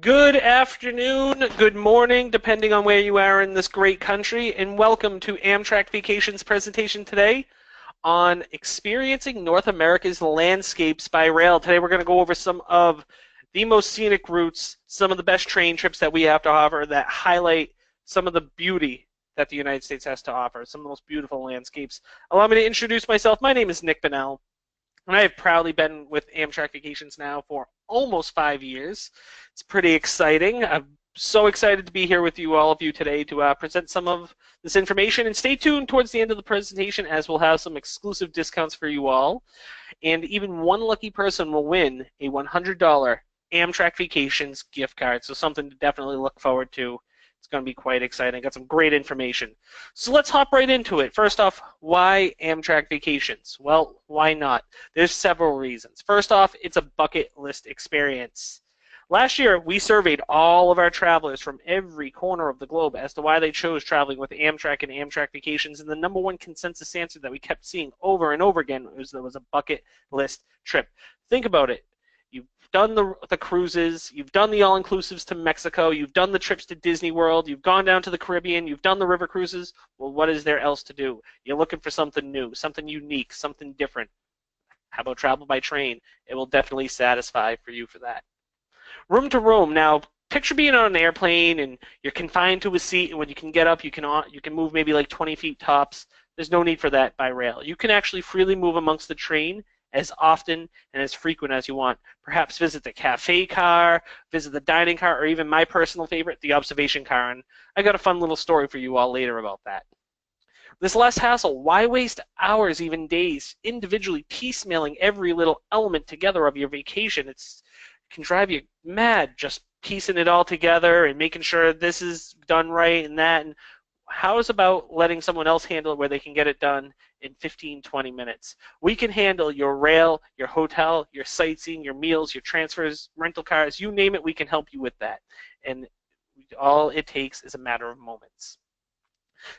Good afternoon, good morning, depending on where you are in this great country, and welcome to Amtrak Vacations presentation today on experiencing North America's landscapes by rail. Today we're going to go over some of the most scenic routes, some of the best train trips that we have to offer that highlight some of the beauty that the United States has to offer, some of the most beautiful landscapes. Allow me to introduce myself. My name is Nick Bennell, and I have proudly been with Amtrak Vacations now for almost 5 years. It's pretty exciting. I'm so excited to be here with you, all of you, today to present some of this information. And stay tuned towards the end of the presentation as we'll have some exclusive discounts for you all. And even one lucky person will win a $100 Amtrak Vacations gift card. So something to definitely look forward to. It's going to be quite exciting. Got some great information. So let's hop right into it. First off, why Amtrak Vacations? Well, why not? There's several reasons. First off, it's a bucket list experience. Last year, we surveyed all of our travelers from every corner of the globe as to why they chose traveling with Amtrak and Amtrak Vacations, and the number one consensus answer that we kept seeing over and over again was there was a bucket list trip. Think about it. You've done the cruises, you've done the all-inclusives to Mexico, you've done the trips to Disney World, you've gone down to the Caribbean, you've done the river cruises. Well, what is there else to do? You're looking for something new, something unique, something different. How about travel by train? It will definitely satisfy for you for that. Room to room. Now, picture being on an airplane and you're confined to a seat, and when you can get up, you can move maybe like 20 feet tops. There's no need for that by rail. You can actually freely move amongst the train as often and as frequent as you want. Perhaps visit the cafe car, visit the dining car, or even my personal favorite, the observation car. And I got a fun little story for you all later about that. This less hassle. Why waste hours, even days, individually piecemealing every little element together of your vacation? It can drive you mad just piecing it all together and making sure this is done right and that. And how is about letting someone else handle it where they can get it done in 15, 20 minutes? We can handle your rail, your hotel, your sightseeing, your meals, your transfers, rental cars, you name it, we can help you with that. And all it takes is a matter of moments.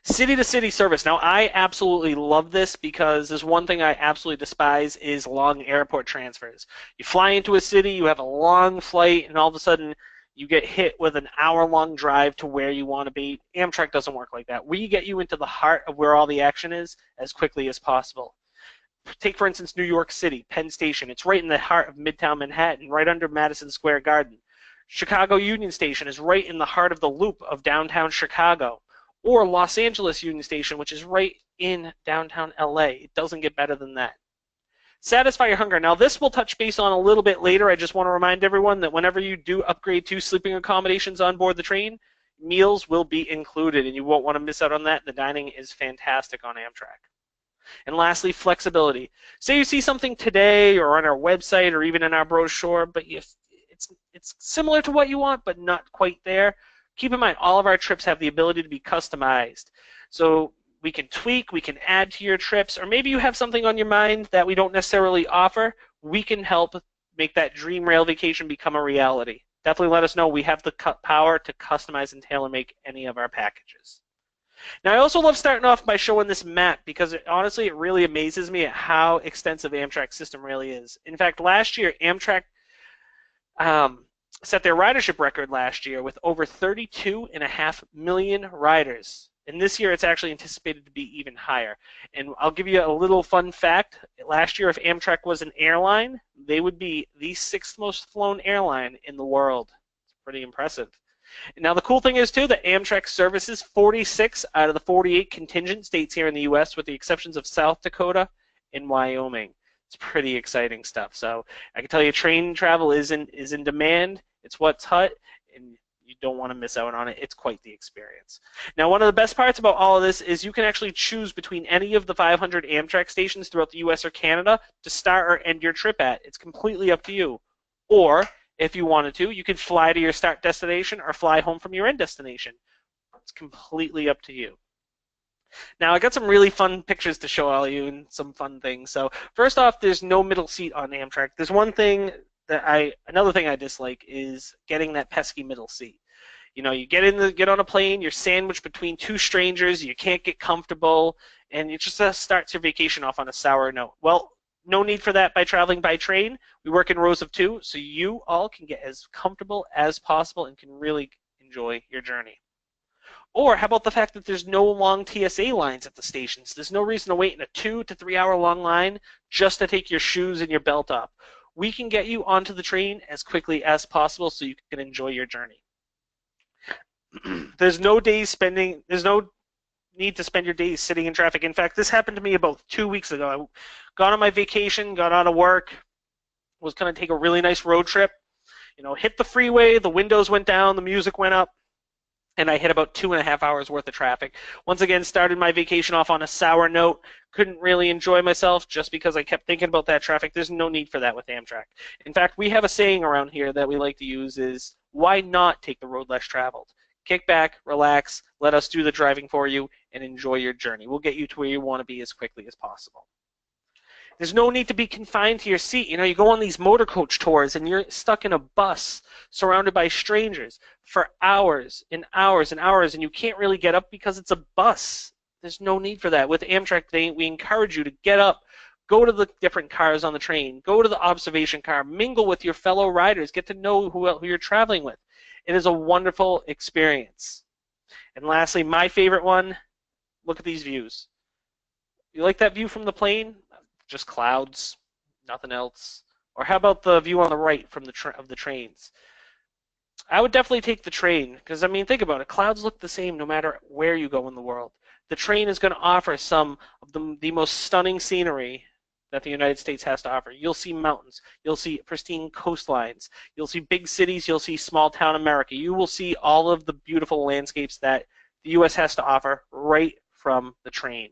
City-to-city service. Now, I absolutely love this because there's one thing I absolutely despise is long airport transfers. You fly into a city, you have a long flight, and all of a sudden you get hit with an hour-long drive to where you want to be. Amtrak doesn't work like that. We get you into the heart of where all the action is as quickly as possible. Take, for instance, New York City, Penn Station. It's right in the heart of Midtown Manhattan, right under Madison Square Garden. Chicago Union Station is right in the heart of the loop of downtown Chicago. Or Los Angeles Union Station, which is right in downtown LA. It doesn't get better than that. Satisfy your hunger. Now, this we'll touch base on a little bit later. I just want to remind everyone that whenever you do upgrade to sleeping accommodations on board the train, meals will be included, and you won't want to miss out on that. The dining is fantastic on Amtrak. And lastly, flexibility. Say you see something today or on our website or even in our brochure, but it's similar to what you want, but not quite there. Keep in mind, all of our trips have the ability to be customized. So we can tweak, we can add to your trips, or maybe you have something on your mind that we don't necessarily offer. We can help make that dream rail vacation become a reality. Definitely let us know. We have the power to customize and tailor make any of our packages. Now, I also love starting off by showing this map because honestly, it really amazes me at how extensive Amtrak's system really is. In fact, last year, Amtrak set their ridership record last year with over 32.5 million riders. And this year it's actually anticipated to be even higher. And I'll give you a little fun fact. Last year, if Amtrak was an airline, they would be the 6th most flown airline in the world. It's pretty impressive. And now the cool thing is, too, that Amtrak services 46 out of the 48 contingent states here in the U.S., with the exceptions of South Dakota and Wyoming. It's pretty exciting stuff. So I can tell you train travel is in demand. It's what's hot, and you don't want to miss out on it. It's quite the experience. Now, one of the best parts about all of this is you can actually choose between any of the 500 Amtrak stations throughout the U.S. or Canada to start or end your trip at. It's completely up to you. Or, if you wanted to, you could fly to your start destination or fly home from your end destination. It's completely up to you. Now, I got some really fun pictures to show all of you and some fun things. So, first off, there's no middle seat on Amtrak. There's one thing another thing I dislike is getting that pesky middle seat. You know, you get on a plane, you're sandwiched between two strangers, you can't get comfortable, and it just starts your vacation off on a sour note. Well, No need for that by traveling by train. We work in rows of two, so you all can get as comfortable as possible and can really enjoy your journey. Or how about the fact that there's no long TSA lines at the stations? There's no reason to wait in a 2 to 3 hour long line just to take your shoes and your belt off. We can get you onto the train as quickly as possible so you can enjoy your journey. There's no need to spend your days sitting in traffic. In fact, this happened to me about 2 weeks ago. I got on my vacation, got out of work, was going to take a really nice road trip. Hit the freeway, the windows went down, the music went up, and I hit about 2.5 hours worth of traffic. Once again, started my vacation off on a sour note. Couldn't really enjoy myself just because I kept thinking about that traffic. There's no need for that with Amtrak. In fact, we have a saying around here that we like to use is, why not take the road less traveled? Kick back, relax, let us do the driving for you, and enjoy your journey. We'll get you to where you want to be as quickly as possible. There's no need to be confined to your seat. You go on these motor coach tours and you're stuck in a bus surrounded by strangers for hours and hours and hours, and you can't really get up because it's a bus. There's no need for that. With Amtrak, we encourage you to get up, go to the different cars on the train, go to the observation car, mingle with your fellow riders, get to know who you're traveling with. It is a wonderful experience. And lastly, my favorite one, look at these views. You like that view from the plane? Just clouds, nothing else. Or how about the view on the right from the trains? I would definitely take the train because, think about it. Clouds look the same no matter where you go in the world. The train is going to offer some of the most stunning scenery that the United States has to offer. You'll see mountains. You'll see pristine coastlines. You'll see big cities. You'll see small town America. You will see all of the beautiful landscapes that the U.S. has to offer right from the train.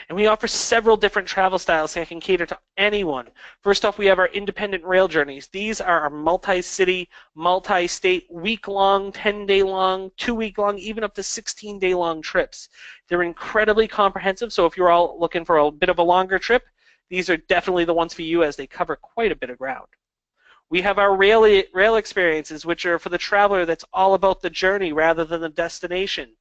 And we offer several different travel styles that can cater to anyone. First off, we have our independent rail journeys. These are our multi-city, multi-state, week-long, 10-day-long, 2-week-long, even up to 16-day-long trips. They're incredibly comprehensive, so if you're all looking for a bit of a longer trip, these are definitely the ones for you as they cover quite a bit of ground. We have our rail experiences, which are for the traveler that's all about the journey rather than the destination.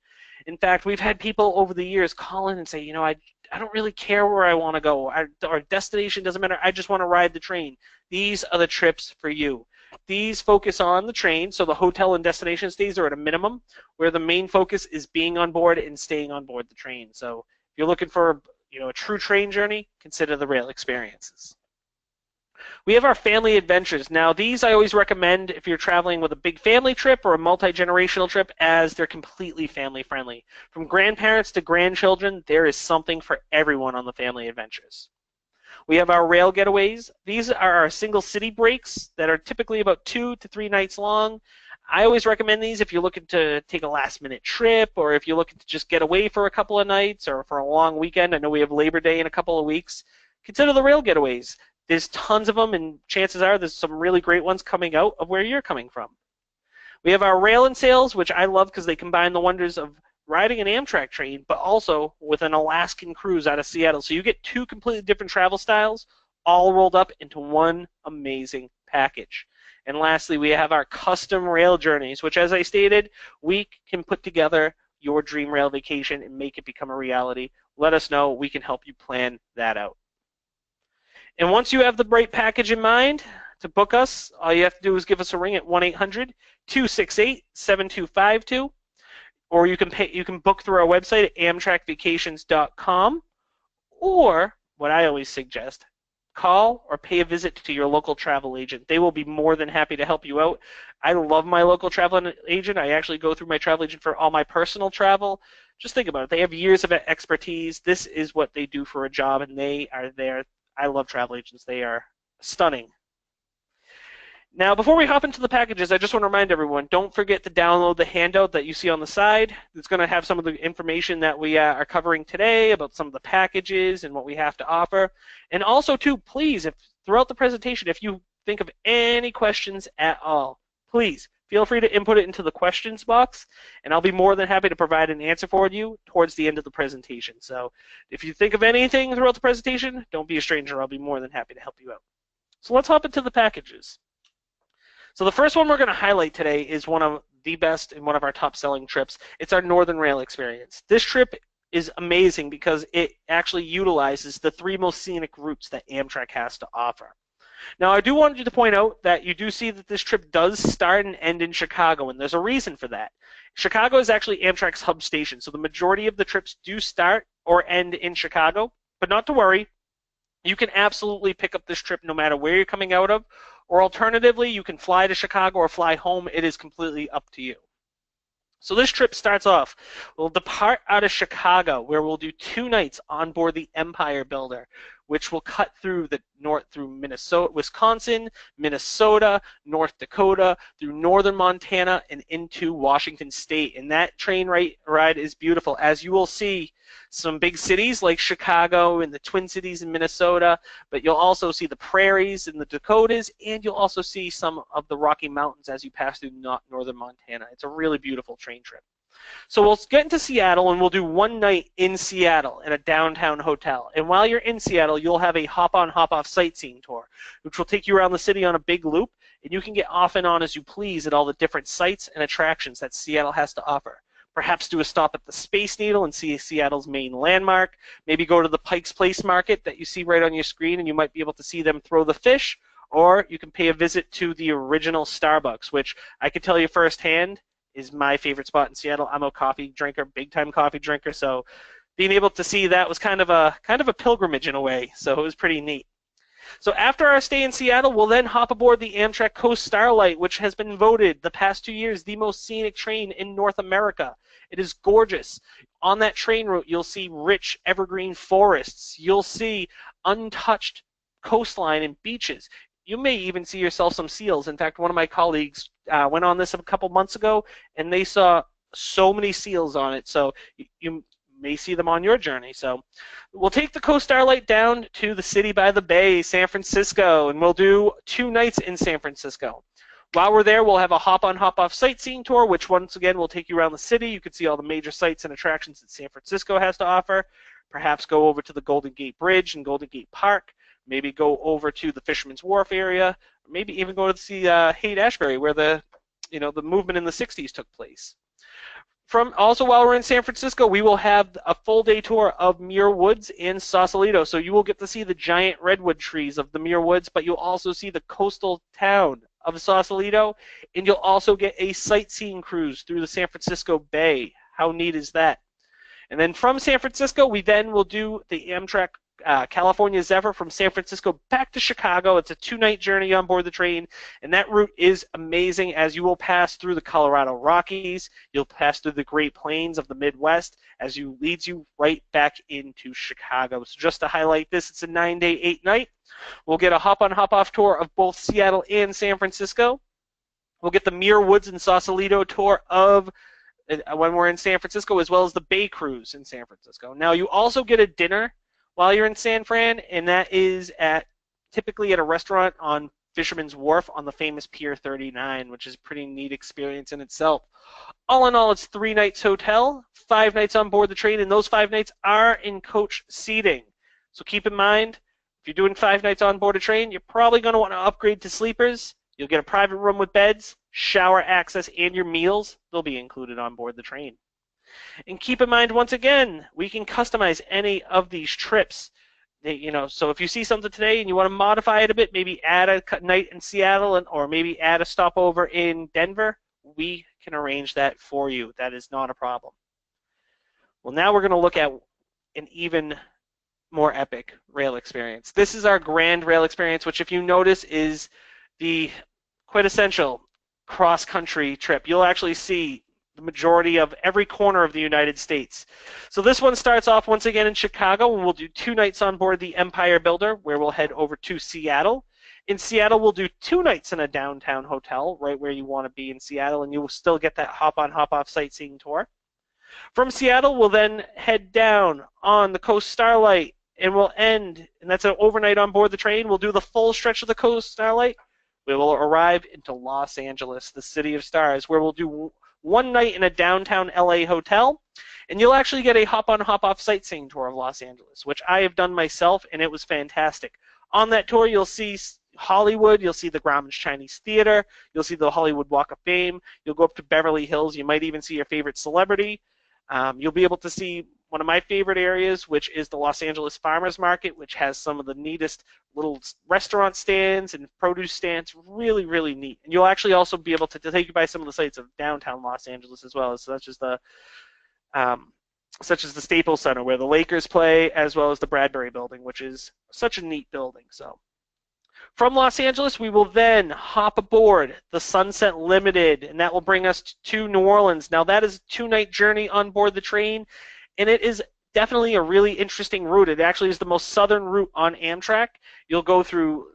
In fact, we've had people over the years call in and say, I don't really care where I want to go. Our destination doesn't matter. I just want to ride the train. These are the trips for you. These focus on the train, so the hotel and destination stays are at a minimum, where the main focus is being on board and staying on board the train. So if you're looking for a true train journey, consider the rail experiences. We have our family adventures. Now, these I always recommend if you're traveling with a big family trip or a multi-generational trip, as they're completely family-friendly. From grandparents to grandchildren, there is something for everyone on the family adventures. We have our rail getaways. These are our single city breaks that are typically about 2 to 3 nights long. I always recommend these if you're looking to take a last-minute trip or if you're looking to just get away for a couple of nights or for a long weekend. I know we have Labor Day in a couple of weeks. Consider the rail getaways. There's tons of them, and chances are there's some really great ones coming out of where you're coming from. We have our rail and sails, which I love because they combine the wonders of riding an Amtrak train, but also with an Alaskan cruise out of Seattle. So you get 2 completely different travel styles all rolled up into one amazing package. And lastly, we have our custom rail journeys, which, as I stated, we can put together your dream rail vacation and make it become a reality. Let us know. We can help you plan that out. And once you have the right package in mind to book us, all you have to do is give us a ring at 1-800-268-7252, or you can book through our website at amtrakvacations.com, or what I always suggest, call or pay a visit to your local travel agent. They will be more than happy to help you out. I love my local travel agent. I actually go through my travel agent for all my personal travel. Just think about it. They have years of expertise. This is what they do for a job, and they are there. I love travel agents. They are stunning. Now, before we hop into the packages, I just want to remind everyone, don't forget to download the handout that you see on the side. It's going to have some of the information that we are covering today about some of the packages and what we have to offer. And also, too, please, throughout the presentation, if you think of any questions at all, please feel free to input it into the questions box, and I'll be more than happy to provide an answer for you towards the end of the presentation. So if you think of anything throughout the presentation, don't be a stranger. I'll be more than happy to help you out. So let's hop into the packages. So the first one we're going to highlight today is one of the best and one of our top-selling trips. It's our Northern Rail experience. This trip is amazing because it actually utilizes the three most scenic routes that Amtrak has to offer. Now, I do want you to point out that you do see that this trip does start and end in Chicago, and there's a reason for that. Chicago is actually Amtrak's hub station, so the majority of the trips do start or end in Chicago, but not to worry. You can absolutely pick up this trip no matter where you're coming out of, or alternatively, you can fly to Chicago or fly home. It is completely up to you. So this trip starts off, we'll depart out of Chicago, where we'll do 2 nights on board the Empire Builder, which will cut through the north through Minnesota, Wisconsin, Minnesota, North Dakota, through northern Montana, and into Washington State. And that train ride is beautiful, as you will see some big cities like Chicago and the Twin Cities in Minnesota, but you'll also see the prairies in the Dakotas, and you'll also see some of the Rocky Mountains as you pass through northern Montana. It's a really beautiful train trip. So we'll get into Seattle, and we'll do 1 night in Seattle in a downtown hotel. And while you're in Seattle, you'll have a hop-on, hop-off sightseeing tour, which will take you around the city on a big loop, and you can get off and on as you please at all the different sites and attractions that Seattle has to offer. Perhaps do a stop at the Space Needle and see Seattle's main landmark. Maybe go to the Pike's Place Market that you see right on your screen, and you might be able to see them throw the fish. Or you can pay a visit to the original Starbucks, which I can tell you firsthand is my favorite spot in Seattle. I'm a coffee drinker, big-time coffee drinker, so being able to see that was kind of a pilgrimage in a way, so it was pretty neat. So after our stay in Seattle, we'll then hop aboard the Amtrak Coast Starlight, which has been voted the past 2 years the most scenic train in North America. It is gorgeous. On that train route, you'll see rich evergreen forests. You'll see untouched coastline and beaches. You may even see yourself some seals. In fact, one of my colleagues went on this a couple months ago, and they saw so many seals on it. So you may see them on your journey. So we'll take the Coast Starlight down to the city by the bay, San Francisco, and we'll do 2 nights in San Francisco. While we're there, we'll have a hop-on, hop-off sightseeing tour, which once again will take you around the city. You can see all the major sites and attractions that San Francisco has to offer. Perhaps go over to the Golden Gate Bridge and Golden Gate Park. Maybe go over to the Fisherman's Wharf area. Or maybe even go to see Haight-Ashbury, where the movement in the '60s took place. Also, while we're in San Francisco, we will have a full-day tour of Muir Woods in Sausalito. So you will get to see the giant redwood trees of the Muir Woods, but you'll also see the coastal town of Sausalito, and you'll also get a sightseeing cruise through the San Francisco Bay. How neat is that? And then from San Francisco, we then will do the Amtrak California Zephyr from San Francisco back to Chicago. It's a 2-night journey on board the train, and that route is amazing as you will pass through the Colorado Rockies. You'll pass through the Great Plains of the Midwest as you leads you right back into Chicago. So just to highlight this, it's a 9-day, 8-night. We'll get a hop-on, hop-off tour of both Seattle and San Francisco. We'll get the Muir Woods and Sausalito tour of when we're in San Francisco, as well as the Bay Cruise in San Francisco. Now, you also get a dinner while you're in San Fran, and that is typically at a restaurant on Fisherman's Wharf on the famous Pier 39, which is a pretty neat experience in itself. All in all, it's 3 nights hotel, 5 nights on board the train, and those 5 nights are in coach seating. So keep in mind, if you're doing 5 nights on board a train, you're probably going to want to upgrade to sleepers. You'll get a private room with beds, shower access, and your meals. They'll be included on board the train. And keep in mind, once again, we can customize any of these trips. So if you see something today and you want to modify it a bit, maybe add a night in Seattle or maybe add a stopover in Denver, we can arrange that for you. That is not a problem. Well, now we're going to look at an even more epic rail experience. This is our Grand Rail Experience, which, if you notice, is the quintessential cross-country trip. You'll actually see the majority of every corner of the United States. So this one starts off once again in Chicago, and we'll do 2 nights on board the Empire Builder, where we'll head over to Seattle. In Seattle, we'll do 2 nights in a downtown hotel, right where you want to be in Seattle, and you will still get that hop-on, hop-off sightseeing tour. From Seattle, we'll then head down on the Coast Starlight, and we'll end, and that's an overnight on board the train. We'll do the full stretch of the Coast Starlight. We will arrive into Los Angeles, the City of Stars, where we'll do 1 night in a downtown LA hotel, and you'll actually get a hop-on, hop-off sightseeing tour of Los Angeles, which I have done myself, and it was fantastic. On that tour, you'll see Hollywood, you'll see the Grauman's Chinese Theater, you'll see the Hollywood Walk of Fame, you'll go up to Beverly Hills, you might even see your favorite celebrity. You'll be able to see one of my favorite areas, which is the Los Angeles Farmers Market, which has some of the neatest little restaurant stands and produce stands. Really, really neat. And you'll actually also be able to take you by some of the sites of downtown Los Angeles as well, such as um, the Staples Center where the Lakers play, as well as the Bradbury Building, which is such a neat building. So from Los Angeles, we will then hop aboard the Sunset Limited, and that will bring us to New Orleans. Now, that is a 2-night journey on board the train, and it is definitely a really interesting route. It actually is the most southern route on Amtrak. You'll go through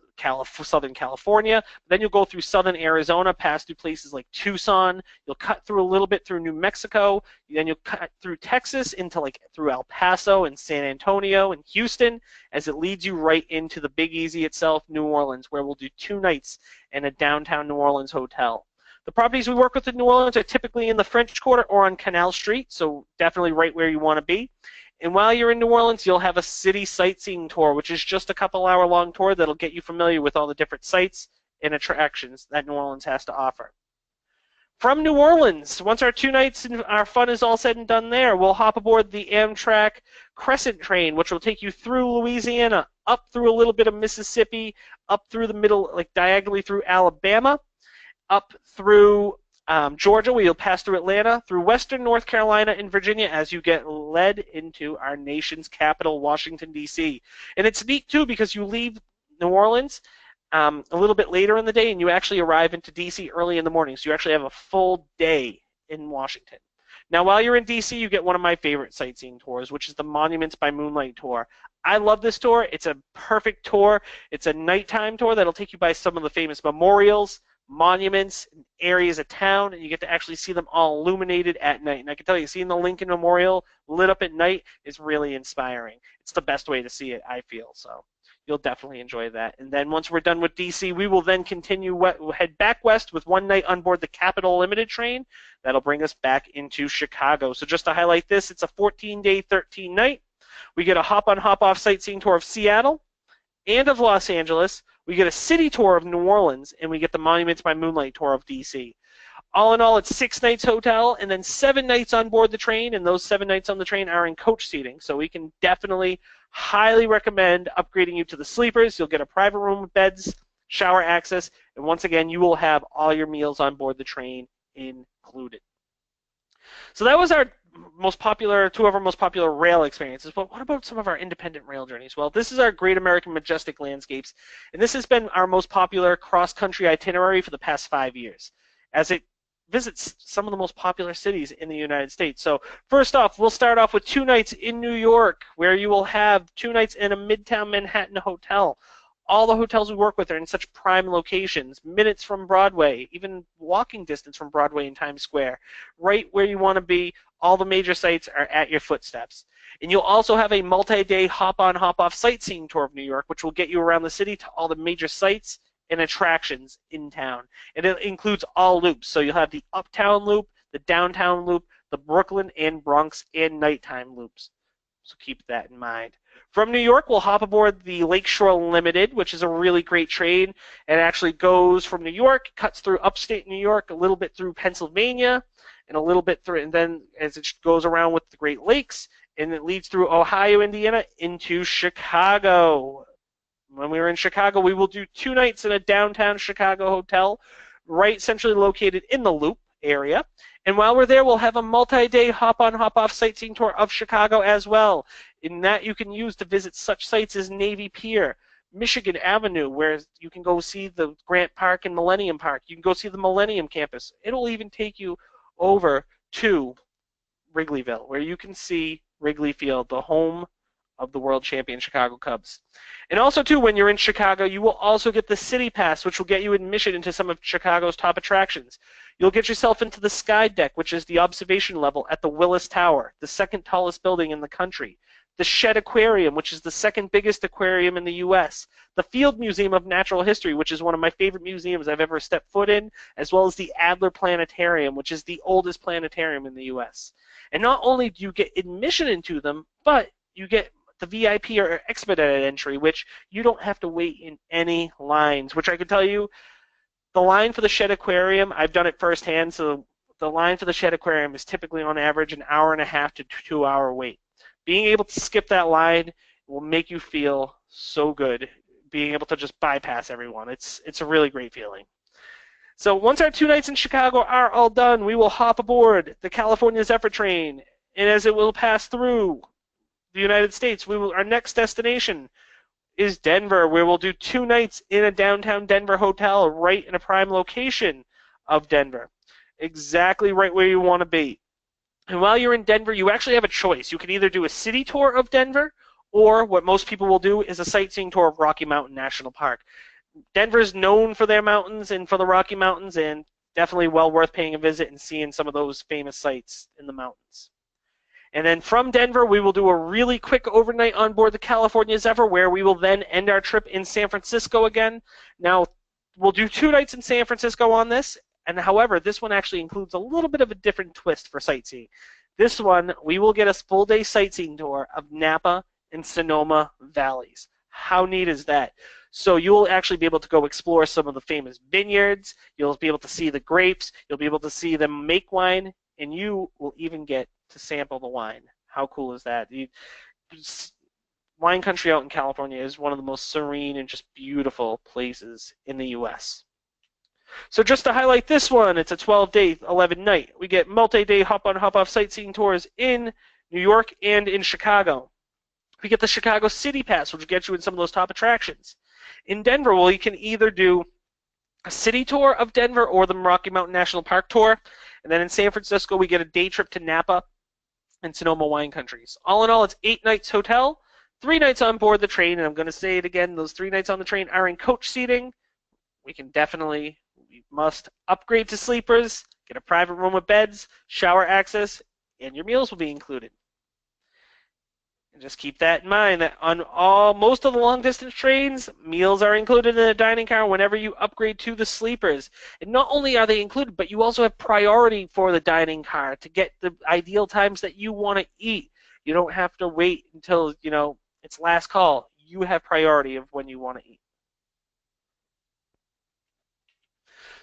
Southern California, then you'll go through southern Arizona, pass through places like Tucson. You'll cut through a little bit through New Mexico, then you'll cut through Texas into through El Paso and San Antonio and Houston, as it leads you right into the Big Easy itself, New Orleans, where we'll do 2 nights in a downtown New Orleans hotel. The properties we work with in New Orleans are typically in the French Quarter or on Canal Street, so definitely right where you want to be. And while you're in New Orleans, you'll have a city sightseeing tour, which is just a couple-hour-long tour that'll get you familiar with all the different sites and attractions that New Orleans has to offer. From New Orleans, once our 2 nights and our fun is all said and done there, we'll hop aboard the Amtrak Crescent train, which will take you through Louisiana, up through a little bit of Mississippi, up through the middle, diagonally through Alabama, up through Georgia, where you'll pass through Atlanta, through western North Carolina and Virginia as you get led into our nation's capital, Washington, D.C. And it's neat, too, because you leave New Orleans a little bit later in the day, and you actually arrive into D.C. early in the morning. So you actually have a full day in Washington. Now, while you're in D.C., you get one of my favorite sightseeing tours, which is the Monuments by Moonlight tour. I love this tour. It's a perfect tour. It's a nighttime tour that'll take you by some of the famous memorials, monuments, and areas of town, and you get to actually see them all illuminated at night. And I can tell you, seeing the Lincoln Memorial lit up at night is really inspiring. It's the best way to see it, I feel. So you'll definitely enjoy that. And then once we're done with DC, we will then head back west with 1 night on board the Capital Limited train. That'll bring us back into Chicago. So just to highlight this, it's a 14-day, 13-night. We get a hop-on, hop-off sightseeing tour of Seattle and of Los Angeles. We get a city tour of New Orleans, and we get the Monuments by Moonlight tour of D.C. All in all, it's 6 nights hotel and then 7 nights on board the train, and those 7 nights on the train are in coach seating. So we can definitely highly recommend upgrading you to the sleepers. You'll get a private room with beds, shower access, and once again, you will have all your meals on board the train included. So that was our two of our most popular rail experiences. But what about some of our independent rail journeys? Well, this is our Great American Majestic Landscapes, and this has been our most popular cross-country itinerary for the past 5 years, as it visits some of the most popular cities in the United States. So first off, we'll start off with 2 nights in New York, where you will have 2 nights in a Midtown Manhattan hotel. All the hotels we work with are in such prime locations, minutes from Broadway, even walking distance from Broadway and Times Square, right where you want to be. All the major sites are at your footsteps. And you'll also have a multi-day hop-on, hop-off sightseeing tour of New York, which will get you around the city to all the major sites and attractions in town. And it includes all loops. So you'll have the Uptown Loop, the Downtown Loop, the Brooklyn and Bronx and nighttime loops. So keep that in mind. From New York, we'll hop aboard the Lakeshore Limited, which is a really great train. It actually goes from New York, cuts through upstate New York, a little bit through Pennsylvania, and a little bit through, and then as it goes around with the Great Lakes, and it leads through Ohio, Indiana, into Chicago. When we were in Chicago, we will do 2 nights in a downtown Chicago hotel, right centrally located in the Loop area. And while we're there, we'll have a multi-day hop-on, hop-off sightseeing tour of Chicago as well. In that, you can use to visit such sites as Navy Pier, Michigan Avenue, where you can go see the Grant Park and Millennium Park. You can go see the Millennium Campus. It'll even take you over to Wrigleyville, where you can see Wrigley Field, the home of the world champion Chicago Cubs. And also, too, when you're in Chicago, you will also get the City Pass, which will get you admission into some of Chicago's top attractions. You'll get yourself into the Sky Deck, which is the observation level at the Willis Tower, the 2nd tallest building in the country. The Shedd Aquarium, which is the 2nd biggest aquarium in the U.S. The Field Museum of Natural History, which is one of my favorite museums I've ever stepped foot in, as well as the Adler Planetarium, which is the oldest planetarium in the U.S. And not only do you get admission into them, but you get the VIP or expedited entry, which you don't have to wait in any lines, which I can tell you, the line for the Shedd Aquarium, I've done it firsthand, so the line for the Shedd Aquarium is typically on average an hour and a half to 2 hour wait. Being able to skip that line will make you feel so good, being able to just bypass everyone. It's a really great feeling. So once our 2 nights in Chicago are all done, we will hop aboard the California Zephyr train, and as it will pass through the United States, our next destination is Denver, where we'll do 2 nights in a downtown Denver hotel right in a prime location of Denver, exactly right where you want to be. And while you're in Denver, you actually have a choice. You can either do a city tour of Denver, or what most people will do is a sightseeing tour of Rocky Mountain National Park. Denver is known for their mountains and for the Rocky Mountains, and definitely well worth paying a visit and seeing some of those famous sites in the mountains. And then from Denver, we will do a really quick overnight on board the California Zephyr, where we will then end our trip in San Francisco again. Now, we'll do 2 nights in San Francisco on this, and however, this one actually includes a little bit of a different twist for sightseeing. This one, we will get a full-day sightseeing tour of Napa and Sonoma valleys. How neat is that? So you'll actually be able to go explore some of the famous vineyards. You'll be able to see the grapes. You'll be able to see them make wine, and you will even get to sample the wine. How cool is that? Wine country out in California is one of the most serene and just beautiful places in the U.S. So just to highlight this one, it's a 12-day, 11-night. We get multi-day hop-on, hop-off sightseeing tours in New York and in Chicago. We get the Chicago City Pass, which will get you in some of those top attractions. In Denver, well, you can either do a city tour of Denver or the Rocky Mountain National Park tour. And then in San Francisco, we get a day trip to Napa and Sonoma wine countries. All in all, it's 8 nights hotel, 3 nights on board the train. And I'm going to say it again, those 3 nights on the train are in coach seating. We must upgrade to sleepers, get a private room with beds, shower access, and your meals will be included. And just keep that in mind that on most of the long distance trains, meals are included in the dining car whenever you upgrade to the sleepers. And not only are they included, but you also have priority for the dining car to get the ideal times that you want to eat. You don't have to wait until, it's last call. You have priority of when you want to eat.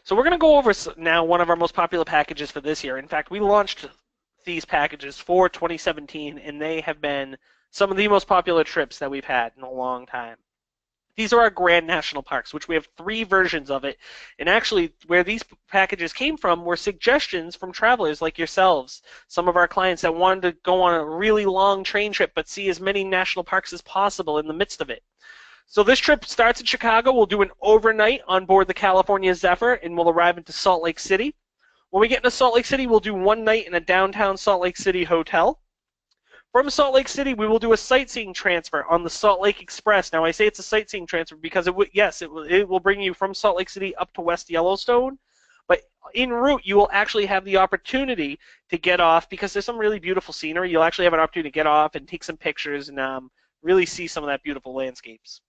So we're going to go over now one of our most popular packages for this year. In fact, we launched these packages for 2017, and they have been some of the most popular trips that we've had in a long time. These are our Grand National Parks, which we have 3 versions of it. And actually, where these packages came from were suggestions from travelers like yourselves, some of our clients that wanted to go on a really long train trip but see as many national parks as possible in the midst of it. So this trip starts in Chicago. We'll do an overnight on board the California Zephyr, and we'll arrive into Salt Lake City. When we get into Salt Lake City, we'll do 1 night in a downtown Salt Lake City hotel. From Salt Lake City, we will do a sightseeing transfer on the Salt Lake Express. Now, I say it's a sightseeing transfer because it will bring you from Salt Lake City up to West Yellowstone. But en route, you will actually have the opportunity to get off because there's some really beautiful scenery. You'll actually have an opportunity to get off and take some pictures and really see some of that beautiful landscapes.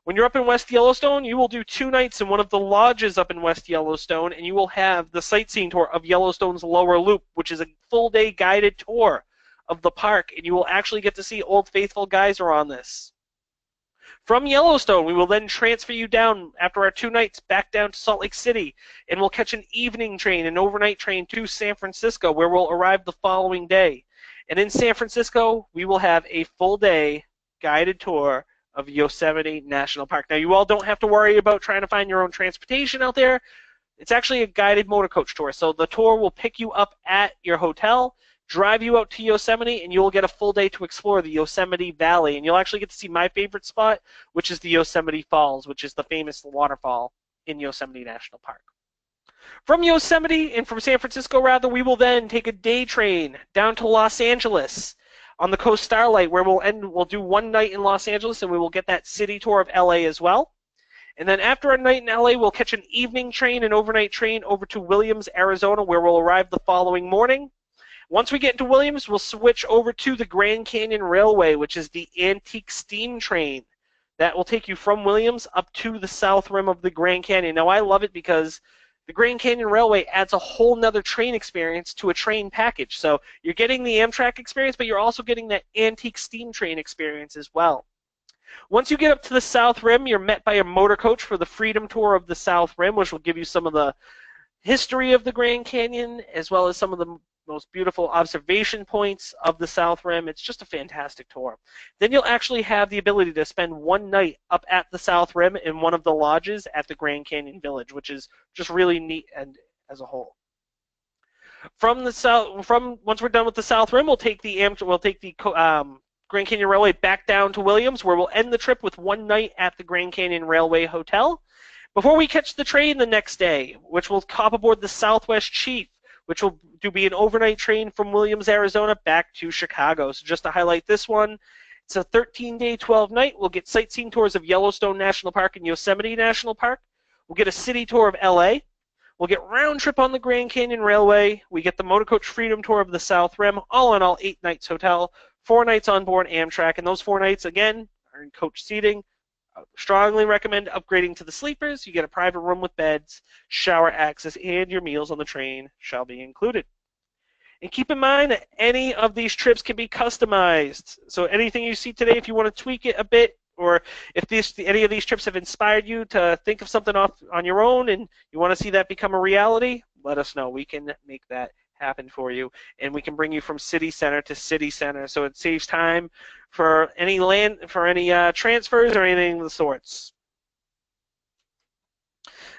When you're up in West Yellowstone, you will do 2 nights in one of the lodges up in West Yellowstone, and you will have the sightseeing tour of Yellowstone's Lower Loop, which is a full-day guided tour of the park, and you will actually get to see Old Faithful geyser on this. From Yellowstone, we will then transfer you down after our 2 nights back down to Salt Lake City, and we'll catch an evening train, an overnight train to San Francisco, where we'll arrive the following day. And in San Francisco, we will have a full-day guided tour of Yosemite National Park. Now, you all don't have to worry about trying to find your own transportation out there. It's actually a guided motor coach tour. So the tour will pick you up at your hotel, drive you out to Yosemite, and you'll get a full day to explore the Yosemite Valley. And you'll actually get to see my favorite spot, which is the Yosemite Falls, which is the famous waterfall in Yosemite National Park. From Yosemite, and from San Francisco rather, we will then take a day train down to Los Angeles on the Coast Starlight, where we'll do 1 night in Los Angeles, and we will get that city tour of LA as well. And then after a night in LA, we'll catch an evening train, an overnight train over to Williams, Arizona, where we'll arrive the following morning. Once we get into Williams, we'll switch over to the Grand Canyon Railway, which is the antique steam train that will take you from Williams up to the south rim of the Grand Canyon. Now, I love it because the Grand Canyon Railway adds a whole nother train experience to a train package. So you're getting the Amtrak experience, but you're also getting that antique steam train experience as well. Once you get up to the South Rim, you're met by a motor coach for the Freedom Tour of the South Rim, which will give you some of the history of the Grand Canyon, as well as some of the most beautiful observation points of the South Rim. It's just a fantastic tour. Then you'll actually have the ability to spend one night up at the South Rim in one of the lodges at the Grand Canyon Village, which is just really neat and as a whole. From the south, once we're done with the South Rim, we'll take the Grand Canyon Railway back down to Williams, where we'll end the trip with one night at the Grand Canyon Railway Hotel before we catch the train the next day, which will hop aboard the Southwest Chief, which will be an overnight train from Williams, Arizona, back to Chicago. So just to highlight this one, it's a 13-day, 12-night. We'll get sightseeing tours of Yellowstone National Park and Yosemite National Park. We'll get a city tour of LA. We'll get round trip on the Grand Canyon Railway. We get the Motor Coach Freedom Tour of the South Rim. All in all, 8 nights hotel, 4 nights on board Amtrak, and those 4 nights, again, are in coach seating. I strongly recommend upgrading to the sleepers. You get a private room with beds, shower access, and your meals on the train shall be included. And keep in mind that any of these trips can be customized. So anything you see today, if you want to tweak it a bit, or if any of these trips have inspired you to think of something off on your own and you want to see that become a reality, let us know. We can make that happen for you, and we can bring you from city center to city center, so it saves time for any transfers or anything of the sorts.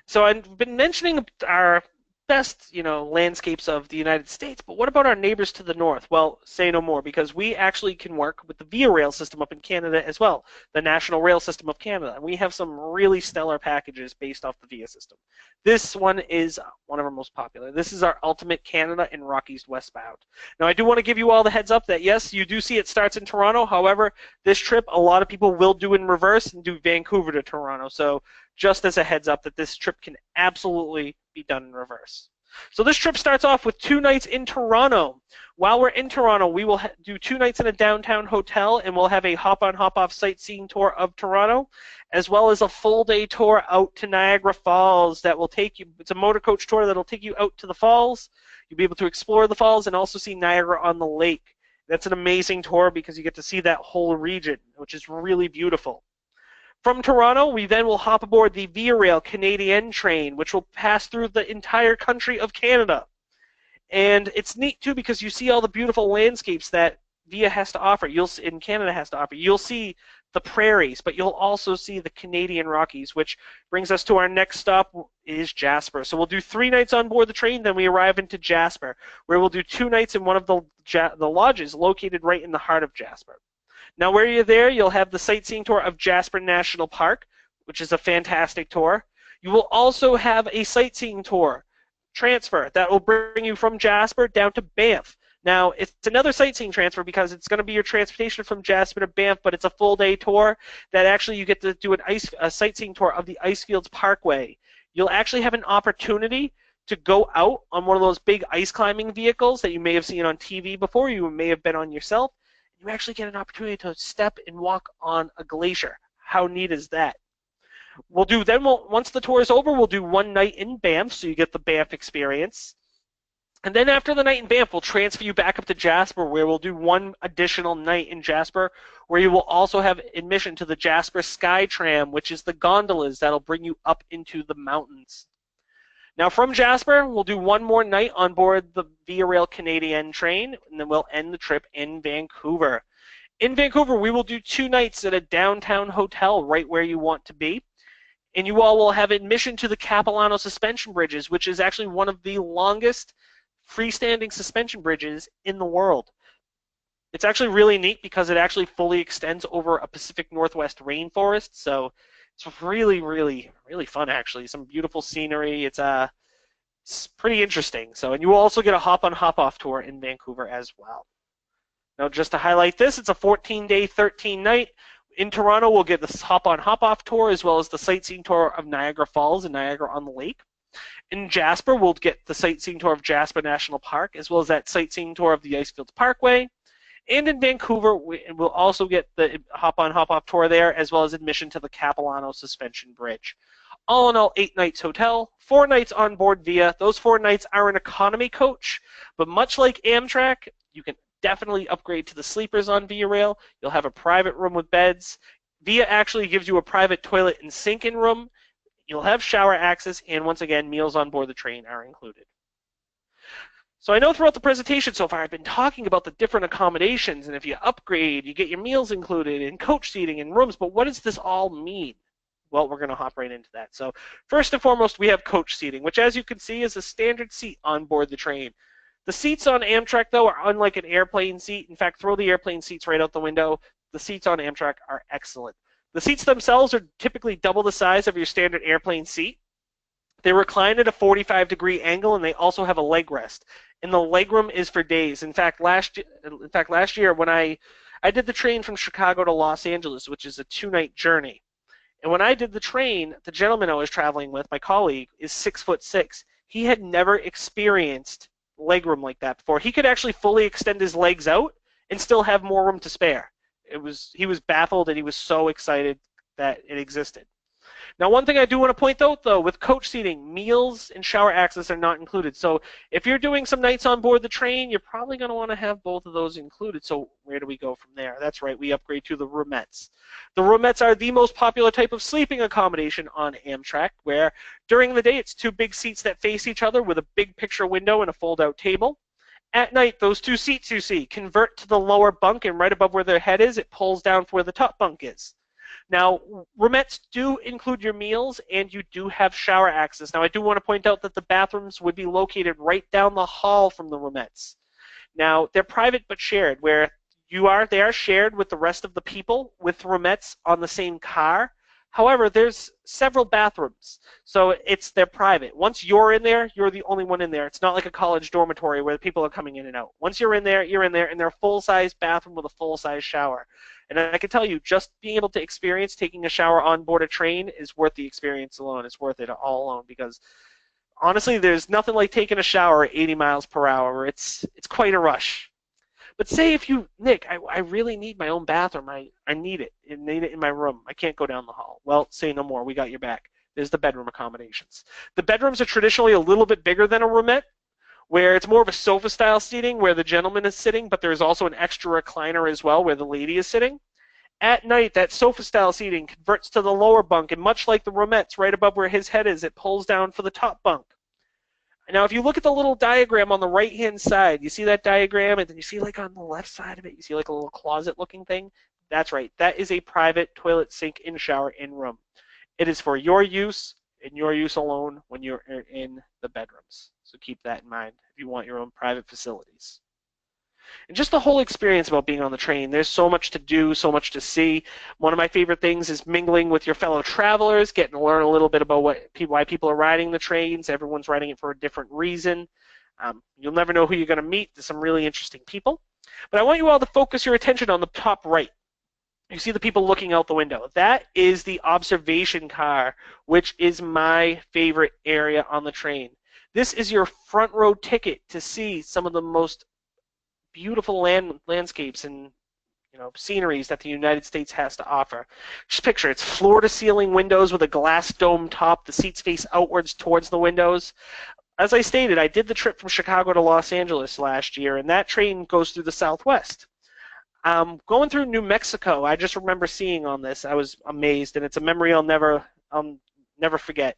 So I've been mentioning our best, landscapes of the United States, but what about our neighbors to the north? Well, say no more, because we actually can work with the Via Rail system up in Canada as well, the National Rail System of Canada, and we have some really stellar packages based off the Via system. This one is one of our most popular. This is our Ultimate Canada and Rockies Westbound. Now, I do want to give you all the heads up that, yes, you do see it starts in Toronto. However, this trip, a lot of people will do in reverse and do Vancouver to Toronto. So just as a heads up that this trip can absolutely be done in reverse. So this trip starts off with 2 nights in Toronto. While we're in Toronto, we will do 2 nights in a downtown hotel, and we'll have a hop-on, hop-off sightseeing tour of Toronto, as well as a full-day tour out to Niagara Falls that will take you. It's a motor coach tour that will take you out to the falls. You'll be able to explore the falls and also see Niagara on the lake. That's an amazing tour because you get to see that whole region, which is really beautiful. From Toronto, we then will hop aboard the Via Rail Canadian train, which will pass through the entire country of Canada. And it's neat, too, because you see all the beautiful landscapes that Via has to offer. In Canada has to offer. You'll see the prairies, but you'll also see the Canadian Rockies, which brings us to our next stop is Jasper. So we'll do 3 nights on board the train, then we arrive into Jasper, where we'll do 2 nights in one of the lodges located right in the heart of Jasper. Now, where you're there, you'll have the sightseeing tour of Jasper National Park, which is a fantastic tour. You will also have a sightseeing tour transfer that will bring you from Jasper down to Banff. Now, it's another sightseeing transfer because it's going to be your transportation from Jasper to Banff, but it's a full-day tour that actually you get to do a sightseeing tour of the Icefields Parkway. You'll actually have an opportunity to go out on one of those big ice climbing vehicles that you may have seen on TV before, you may have been on yourself. You actually get an opportunity to step and walk on a glacier. How neat is that? Once the tour is over, we'll do 1 night in Banff, so you get the Banff experience. And then after the night in Banff, we'll transfer you back up to Jasper, where we'll do 1 additional night in Jasper, where you will also have admission to the Jasper Sky Tram, which is the gondolas that'll bring you up into the mountains. Now, from Jasper, we'll do 1 more night on board the Via Rail Canadian train, and then we'll end the trip in Vancouver. In Vancouver, we will do 2 nights at a downtown hotel right where you want to be, and you all will have admission to the Capilano Suspension Bridges, which is actually one of the longest freestanding suspension bridges in the world. It's actually really neat because it actually fully extends over a Pacific Northwest rainforest, so it's really, really, really fun, actually. Some beautiful scenery. It's pretty interesting. And you will also get a hop-on, hop-off tour in Vancouver as well. Now, just to highlight this, it's a 14-day, 13-night. In Toronto, we'll get the hop-on, hop-off tour as well as the sightseeing tour of Niagara Falls and Niagara on the Lake. In Jasper, we'll get the sightseeing tour of Jasper National Park as well as that sightseeing tour of the Icefields Parkway. And in Vancouver, we'll also get the hop-on, hop-off tour there, as well as admission to the Capilano Suspension Bridge. All in all, 8 nights hotel, 4 nights on board Via. Those 4 nights are an economy coach, but much like Amtrak, you can definitely upgrade to the sleepers on Via Rail. You'll have a private room with beds. Via actually gives you a private toilet and sink-in room. You'll have shower access, and once again, meals on board the train are included. So I know throughout the presentation so far I've been talking about the different accommodations, and if you upgrade, you get your meals included and coach seating and rooms, but what does this all mean? Well, we're going to hop right into that. So first and foremost, we have coach seating, which as you can see is a standard seat on board the train. The seats on Amtrak, though, are unlike an airplane seat. In fact, throw the airplane seats right out the window. The seats on Amtrak are excellent. The seats themselves are typically double the size of your standard airplane seat. They recline at a 45-degree angle, and they also have a leg rest. And the legroom is for days. In fact, last year when I did the train from Chicago to Los Angeles, which is a 2-night journey. And when I did the train, the gentleman I was traveling with, my colleague, is 6'6". He had never experienced legroom like that before. He could actually fully extend his legs out and still have more room to spare. He was baffled, and he was so excited that it existed. Now, one thing I do want to point out, though, with coach seating, meals and shower access are not included. So if you're doing some nights on board the train, you're probably going to want to have both of those included. So where do we go from there? That's right, we upgrade to the roomettes. The roomettes are the most popular type of sleeping accommodation on Amtrak, where during the day it's 2 big seats that face each other with a big picture window and a fold-out table. At night, those 2 seats you see convert to the lower bunk, and right above where their head is, it pulls down to where the top bunk is. Now, roomettes do include your meals, and you do have shower access. Now, I do want to point out that the bathrooms would be located right down the hall from the roomettes. Now, they're private but shared, where they are shared with the rest of the people with roomettes on the same car. However, there's several bathrooms, so they're private. Once you're in there, you're the only one in there. It's not like a college dormitory where the people are coming in and out. Once you're in there, and they're a full-size bathroom with a full-size shower. And I can tell you, just being able to experience taking a shower on board a train is worth the experience alone. It's worth it all alone, because honestly, there's nothing like taking a shower at 80 miles per hour. It's quite a rush. But say if you, Nick, I really need my own bathroom. I need it. I need it in my room. I can't go down the hall. Well, say no more. We got your back. There's the bedroom accommodations. The bedrooms are traditionally a little bit bigger than a roomette, where it's more of a sofa-style seating where the gentleman is sitting, but there's also an extra recliner as well where the lady is sitting. At night, that sofa-style seating converts to the lower bunk, and much like the roomettes, right above where his head is, it pulls down for the top bunk. Now, if you look at the little diagram on the right-hand side, you see that diagram, and then you see, like, on the left side of it, you see, like, a little closet-looking thing? That's right. That is a private toilet, sink, and shower in-room. It is for your use and your use alone when you're in the bedrooms. So keep that in mind if you want your own private facilities. And just the whole experience about being on the train, there's so much to do, so much to see. One of my favorite things is mingling with your fellow travelers, getting to learn a little bit about why people are riding the trains. Everyone's riding it for a different reason. You'll never know who you're going to meet. There's some really interesting people. But I want you all to focus your attention on the top right. You see the people looking out the window. That is the observation car, which is my favorite area on the train. This is your front row ticket to see some of the most beautiful landscapes and sceneries that the United States has to offer. Just picture it's floor-to-ceiling windows with a glass dome top. The seats face outwards towards the windows. As I stated, I did the trip from Chicago to Los Angeles last year, and that train goes through the Southwest. Going through New Mexico, I just remember seeing on this. I was amazed, and it's a memory I'll never forget.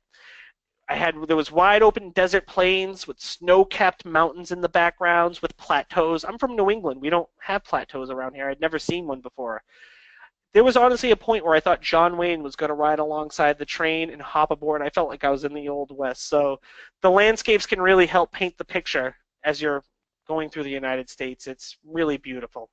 There was wide open desert plains with snow-capped mountains in the backgrounds with plateaus. I'm from New England. We don't have plateaus around here. I'd never seen one before. There was honestly a point where I thought John Wayne was going to ride alongside the train and hop aboard. I felt like I was in the Old West. So the landscapes can really help paint the picture as you're going through the United States. It's really beautiful.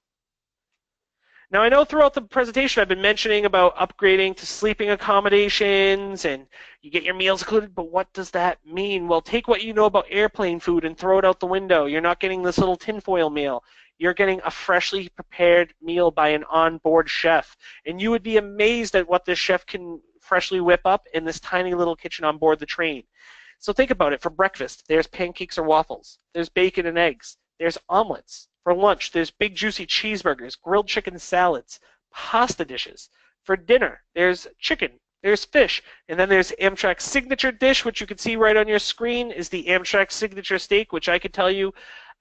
Now, I know throughout the presentation I've been mentioning about upgrading to sleeping accommodations and you get your meals included, but what does that mean? Well, take what you know about airplane food and throw it out the window. You're not getting this little tinfoil meal. You're getting a freshly prepared meal by an onboard chef, and you would be amazed at what this chef can freshly whip up in this tiny little kitchen on board the train. So think about it. For breakfast, there's pancakes or waffles. There's bacon and eggs. There's omelets. For lunch, there's big juicy cheeseburgers, grilled chicken salads, pasta dishes. For dinner, there's chicken, there's fish, and then there's Amtrak's signature dish, which you can see right on your screen, is the Amtrak signature steak, which I can tell you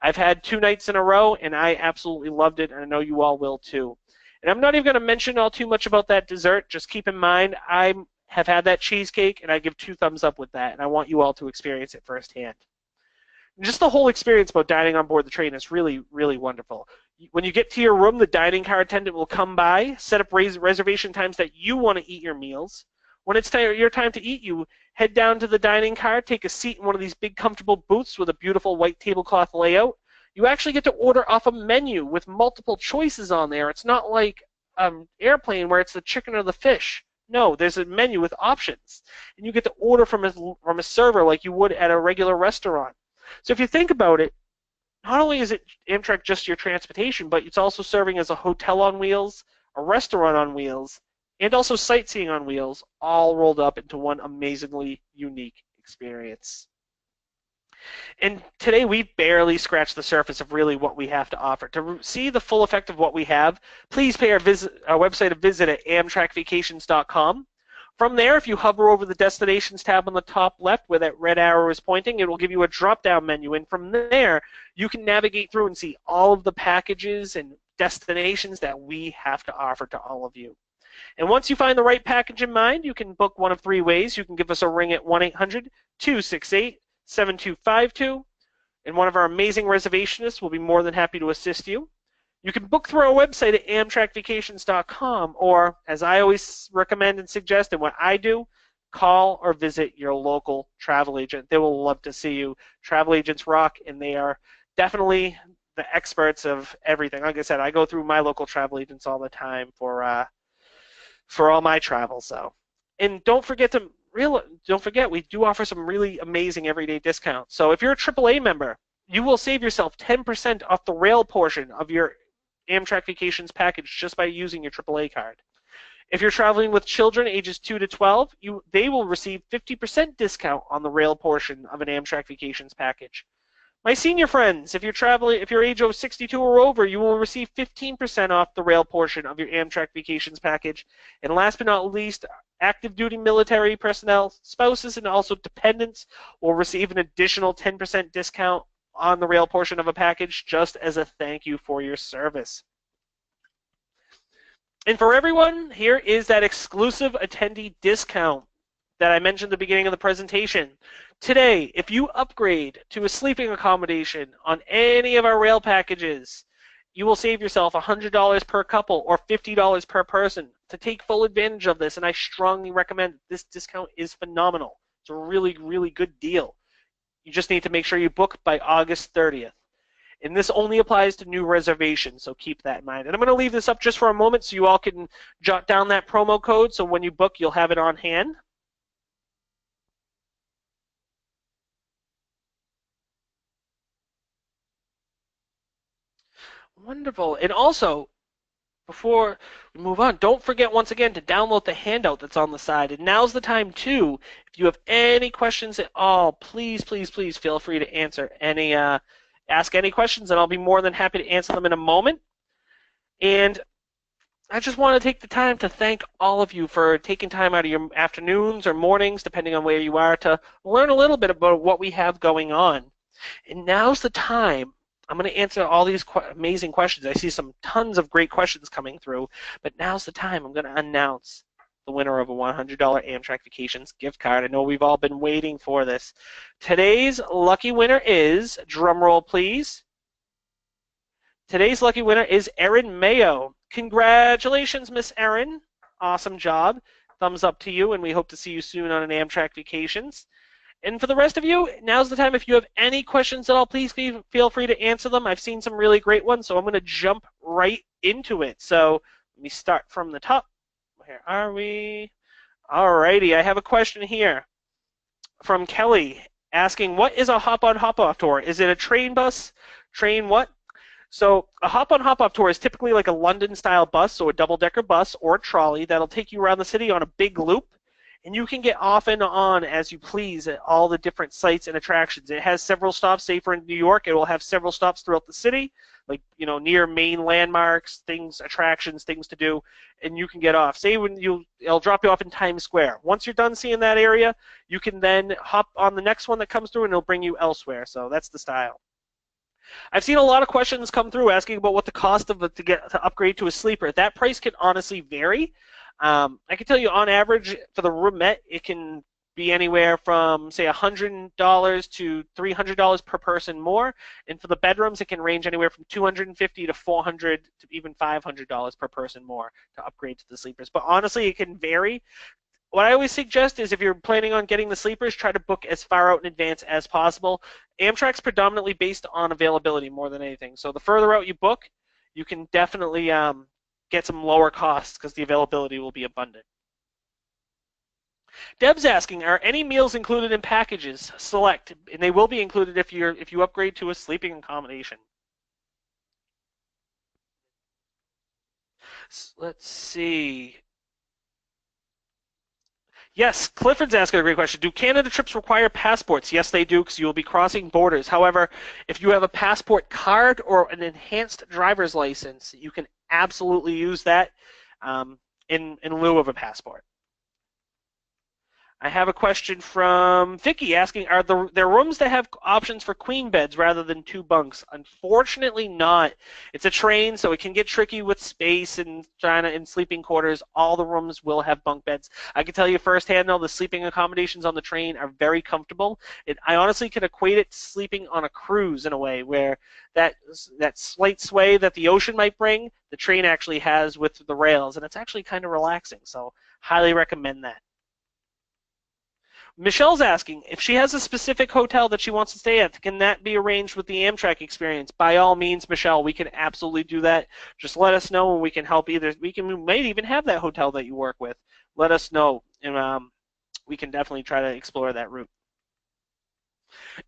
I've had 2 nights in a row, and I absolutely loved it, and I know you all will too. And I'm not even going to mention all too much about that dessert. Just keep in mind, I have had that cheesecake, and I give 2 thumbs up with that, and I want you all to experience it firsthand. Just the whole experience about dining on board the train is really, really wonderful. When you get to your room, the dining car attendant will come by, set up reservation times that you want to eat your meals. When it's your time to eat, you head down to the dining car, take a seat in one of these big comfortable booths with a beautiful white tablecloth layout. You actually get to order off a menu with multiple choices on there. It's not like an airplane where it's the chicken or the fish. No, there's a menu with options, and you get to order from a server like you would at a regular restaurant. So if you think about it, not only is it Amtrak just your transportation, but it's also serving as a hotel on wheels, a restaurant on wheels, and also sightseeing on wheels, all rolled up into one amazingly unique experience. And today we've barely scratched the surface of really what we have to offer. To see the full effect of what we have, please pay our website a visit at amtrakvacations.com. From there, if you hover over the Destinations tab on the top left where that red arrow is pointing, it will give you a drop-down menu. And from there, you can navigate through and see all of the packages and destinations that we have to offer to all of you. And once you find the right package in mind, you can book one of three ways. You can give us a ring at 1-800-268-7252, and one of our amazing reservationists will be more than happy to assist you. You can book through our website at amtrakvacations.com, or, as I always recommend and suggest, and what I do, call or visit your local travel agent. They will love to see you. Travel agents rock, and they are definitely the experts of everything. Like I said, I go through my local travel agents all the time for all my travel. So, and don't forget, we do offer some really amazing everyday discounts. So if you're a AAA member, you will save yourself 10% off the rail portion of your Amtrak Vacations package just by using your AAA card. If you're traveling with children ages 2 to 12, they will receive 50% discount on the rail portion of an Amtrak Vacations package. My senior friends, if you're age of 62 or over, you will receive 15% off the rail portion of your Amtrak Vacations package. And last but not least, active duty military personnel, spouses, and also dependents will receive an additional 10% discount on the rail portion of a package just as a thank you for your service. And for everyone, here is that exclusive attendee discount that I mentioned at the beginning of the presentation. Today, if you upgrade to a sleeping accommodation on any of our rail packages, you will save yourself $100 per couple or $50 per person. To take full advantage of this, and I strongly recommend, this discount is phenomenal. It's a really, really good deal. You just need to make sure you book by August 30th. And this only applies to new reservations, so keep that in mind. And I'm going to leave this up just for a moment so you all can jot down that promo code, so when you book, you'll have it on hand. Wonderful. And also, before we move on, don't forget once again to download the handout that's on the side. And now's the time too. If you have any questions at all, please, please, please feel free to ask any questions, and I'll be more than happy to answer them in a moment. And I just want to take the time to thank all of you for taking time out of your afternoons or mornings, depending on where you are, to learn a little bit about what we have going on. And now's the time. I'm going to answer all these amazing questions. I see some tons of great questions coming through, but now's the time. I'm going to announce the winner of a $100 Amtrak Vacations gift card. I know we've all been waiting for this. Today's lucky winner is, drumroll please, today's lucky winner is Erin Mayo. Congratulations, Miss Erin. Awesome job. Thumbs up to you, and we hope to see you soon on an Amtrak Vacations. And for the rest of you, now's the time. If you have any questions at all, please feel free to answer them. I've seen some really great ones, so I'm going to jump right into it. So let me start from the top. Where are we? Alrighty, I have a question here from Kelly asking, what is a hop-on, hop-off tour? Is it a train bus? Train what? So a hop-on, hop-off tour is typically like a London-style bus, so a double-decker bus or a trolley that'll take you around the city on a big loop. And you can get off and on as you please at all the different sites and attractions. It has several stops. Say for New York, it will have several stops throughout the city, like near main landmarks, attractions, things to do, and you can get off. Say it'll drop you off in Times Square. Once you're done seeing that area, you can then hop on the next one that comes through, and it'll bring you elsewhere. So that's the style. I've seen a lot of questions come through asking about what the cost of it to upgrade to a sleeper. That price can honestly vary. I can tell you on average for the roomette, it can be anywhere from, say, $100 to $300 per person more. And for the bedrooms, it can range anywhere from $250 to $400 to even $500 per person more to upgrade to the sleepers. But honestly, it can vary. What I always suggest is if you're planning on getting the sleepers, try to book as far out in advance as possible. Amtrak's predominantly based on availability more than anything. So the further out you book, you can definitely get some lower costs because the availability will be abundant. Deb's asking, are any meals included in packages? Select, and they will be included if you upgrade to a sleeping accommodation. Let's see. Yes, Clifford's asking a great question. Do Canada trips require passports? Yes, they do, because you will be crossing borders. However, if you have a passport card or an enhanced driver's license, you can absolutely use that in lieu of a passport. I have a question from Vicky asking, are there rooms that have options for queen beds rather than two bunks? Unfortunately not. It's a train, so it can get tricky with space and trying to in sleeping quarters. All the rooms will have bunk beds. I can tell you firsthand, though, the sleeping accommodations on the train are very comfortable. I honestly can equate it to sleeping on a cruise in a way, where that slight sway that the ocean might bring, the train actually has with the rails, and it's actually kind of relaxing. So highly recommend that. Michelle's asking, if she has a specific hotel that she wants to stay at, can that be arranged with the Amtrak experience? By all means, Michelle, we can absolutely do that. Just let us know and we can help either. We might even have that hotel that you work with. Let us know, and we can definitely try to explore that route.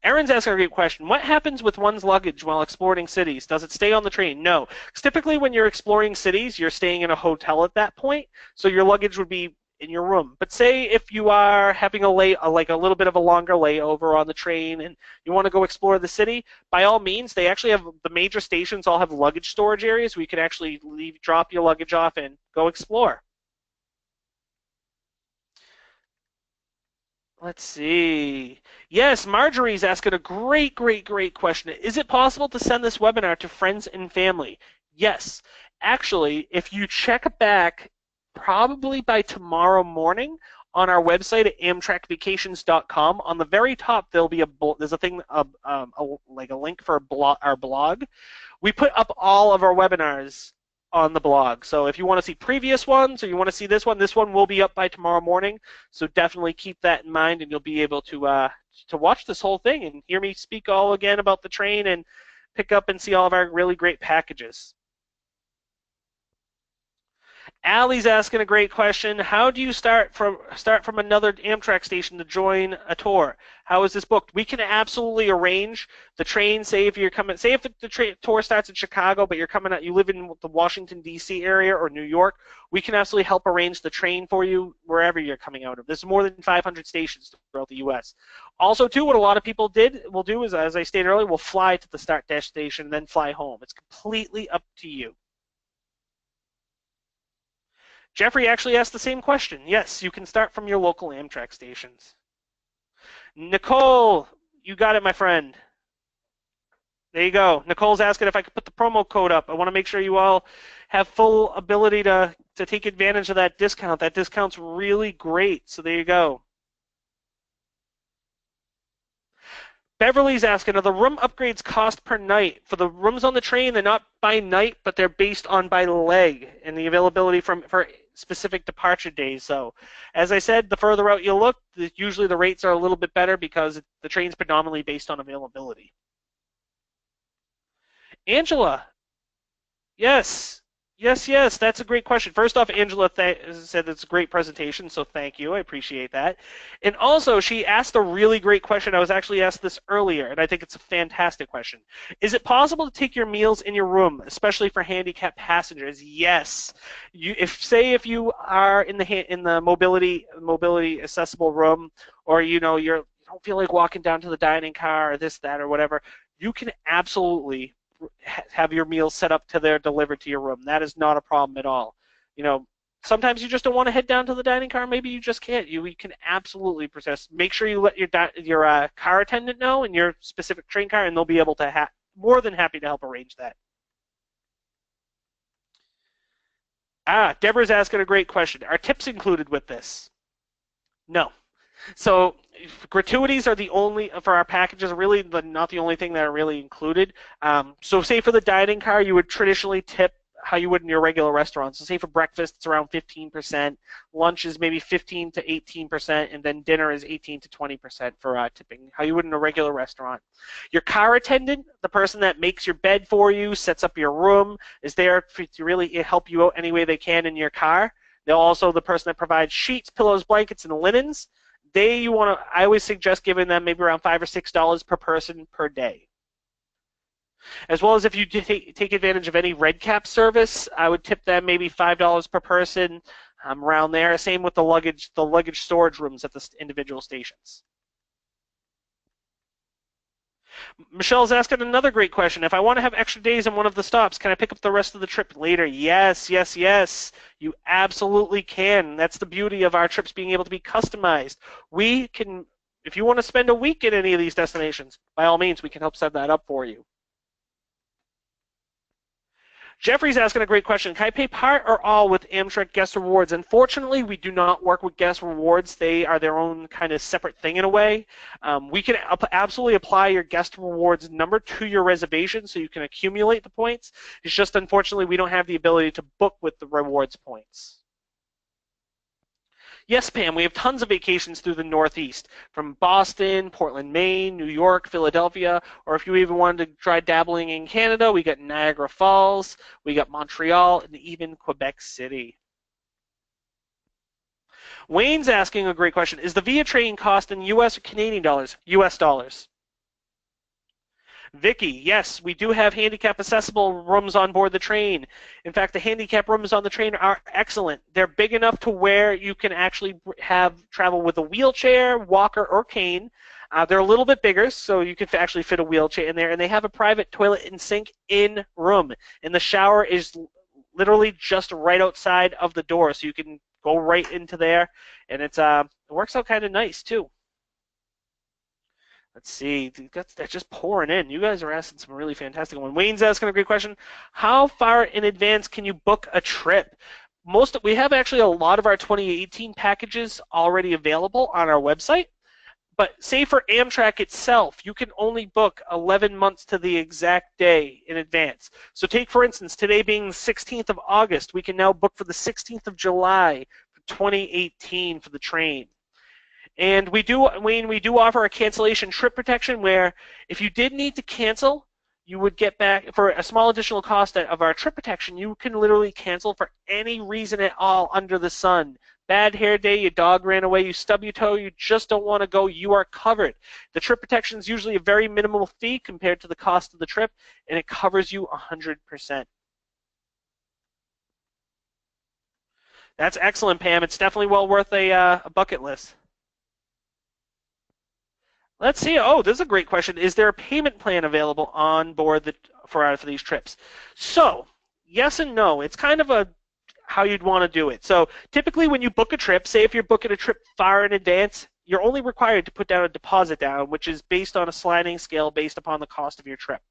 Aaron's asking a great question. What happens with one's luggage while exploring cities? Does it stay on the train? No. 'Cause typically when you're exploring cities, you're staying in a hotel at that point, so your luggage would be in your room. But say if you are having like a little bit of a longer layover on the train and you want to go explore the city, by all means, they actually have the major stations all have luggage storage areas where you can actually drop your luggage off and go explore. Let's see. Yes, Marjorie's asking a great question. Is it possible to send this webinar to friends and family? Yes. Actually, if you check back probably by tomorrow morning on our website at amtrakvacations.com, on the very top there'll be there's a thing like a link for our blog. We put up all of our webinars on the blog. So if you want to see previous ones or you want to see this one will be up by tomorrow morning. So definitely keep that in mind, and you'll be able to watch this whole thing and hear me speak all again about the train and pick up and see all of our really great packages. Allie's asking a great question. How do you start from another Amtrak station to join a tour? How is this booked? We can absolutely arrange the train. Say if the tour starts in Chicago, but you live in the Washington D.C. area or New York, we can absolutely help arrange the train for you wherever you're coming out of. There's more than 500 stations throughout the U.S. Also, too, what a lot of people will do is, as I stated earlier, will fly to the start destination and then fly home. It's completely up to you. Jeffrey actually asked the same question. Yes, you can start from your local Amtrak stations. Nicole, you got it, my friend. There you go. Nicole's asking if I could put the promo code up. I want to make sure you all have full ability to take advantage of that discount. That discount's really great. So there you go. Beverly's asking, are the room upgrades cost per night? For the rooms on the train, they're not by night, but they're based on by leg and the availability for specific departure days. So, as I said, the further out you look, usually the rates are a little bit better because the train's predominantly based on availability. Angela, yes. Yes, that's a great question. First off, Angela said it's a great presentation, so thank you. I appreciate that. And also, she asked a really great question. I was actually asked this earlier, and I think it's a fantastic question. Is it possible to take your meals in your room, especially for handicapped passengers? Yes. If you are in the mobility accessible room, or you don't feel like walking down to the dining car or this, that, or whatever, you can absolutely have your meals set up to there delivered to your room. That is not a problem at all. Sometimes you just don't want to head down to the dining car. Maybe you just can't. You can absolutely process. Make sure you let your car attendant know in your specific train car, and they'll be able to more than happy to help arrange that. Deborah's asking a great question. Are tips included with this? No. So gratuities are the only for our packages, really not the only thing that are really included. So say for the dining car, you would traditionally tip how you would in your regular restaurant. So say for breakfast, it's around 15%. Lunch is maybe 15 to 18%, and then dinner is 18 to 20% for tipping, how you would in a regular restaurant. Your car attendant, the person that makes your bed for you, sets up your room, is there to really help you out any way they can in your car. They're also the person that provides sheets, pillows, blankets, and linens. I always suggest giving them maybe around $5 or $6 per person per day. As well as if you take advantage of any red cap service, I would tip them maybe $5 per person, around there. Same with the luggage storage rooms at the individual stations. Michelle's asking another great question. If I want to have extra days in one of the stops, can I pick up the rest of the trip later? Yes, yes, yes. You absolutely can. That's the beauty of our trips being able to be customized. We can, if you want to spend a week in any of these destinations, by all means, we can help set that up for you. Jeffrey's asking a great question. Can I pay part or all with Amtrak Guest Rewards? Unfortunately, we do not work with Guest Rewards. They are their own kind of separate thing in a way. We can absolutely apply your Guest Rewards number to your reservation so you can accumulate the points. It's just unfortunately we don't have the ability to book with the rewards points. Yes, Pam, we have tons of vacations through the Northeast, from Boston, Portland, Maine, New York, Philadelphia, or if you even wanted to try dabbling in Canada, we got Niagara Falls, we got Montreal, and even Quebec City. Wayne's asking a great question. Is the VIA train cost in US or Canadian dollars? US dollars. Vicky, yes, we do have handicap accessible rooms on board the train. In fact, the handicap rooms on the train are excellent. They're big enough to where you can actually have travel with a wheelchair, walker, or cane. They're a little bit bigger, so you can actually fit a wheelchair in there, and they have a private toilet and sink in room. And the shower is literally just right outside of the door, so you can go right into there, and it works out kind of nice too. Let's see. That's just pouring in. You guys are asking some really fantastic ones. Wayne's asking a great question. How far in advance can you book a trip? We have actually a lot of our 2018 packages already available on our website. But say for Amtrak itself, you can only book 11 months to the exact day in advance. So take, for instance, today being the 16th of August, we can now book for the 16th of July for 2018 for the train. And we do offer a cancellation trip protection where if you did need to cancel, you would get back, for a small additional cost of our trip protection, you can literally cancel for any reason at all under the sun. Bad hair day, your dog ran away, you stub your toe, you just don't want to go, you are covered. The trip protection is usually a very minimal fee compared to the cost of the trip, and it covers you 100%. That's excellent, Pam. It's definitely well worth a bucket list. Let's see. Oh, this is a great question. Is there a payment plan available on board for these trips? So, yes and no. It's kind of a how you'd want to do it. So, typically, when you book a trip, say if you're booking a trip far in advance, you're only required to put down a deposit down, which is based on a sliding scale based upon the cost of your trip.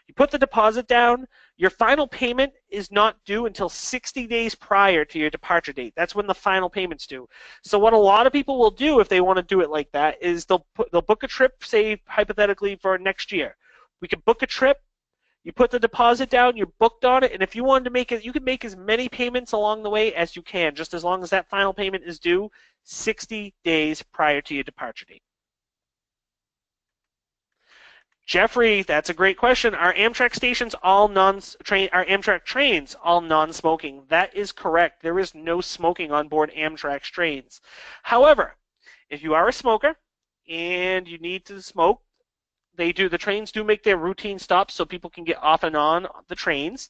You put the deposit down, your final payment is not due until 60 days prior to your departure date. That's when the final payment's due. So what a lot of people will do if they want to do it like that is they'll book a trip, say hypothetically for next year. We could book a trip, you put the deposit down, you're booked on it, and if you wanted to make it, you can make as many payments along the way as you can, just as long as that final payment is due 60 days prior to your departure date. Jeffrey, that's a great question. Are Amtrak stations all are Amtrak trains all non-smoking? That is correct. There is no smoking on board Amtrak trains. However, if you are a smoker and you need to smoke, the trains do make their routine stops so people can get off and on the trains.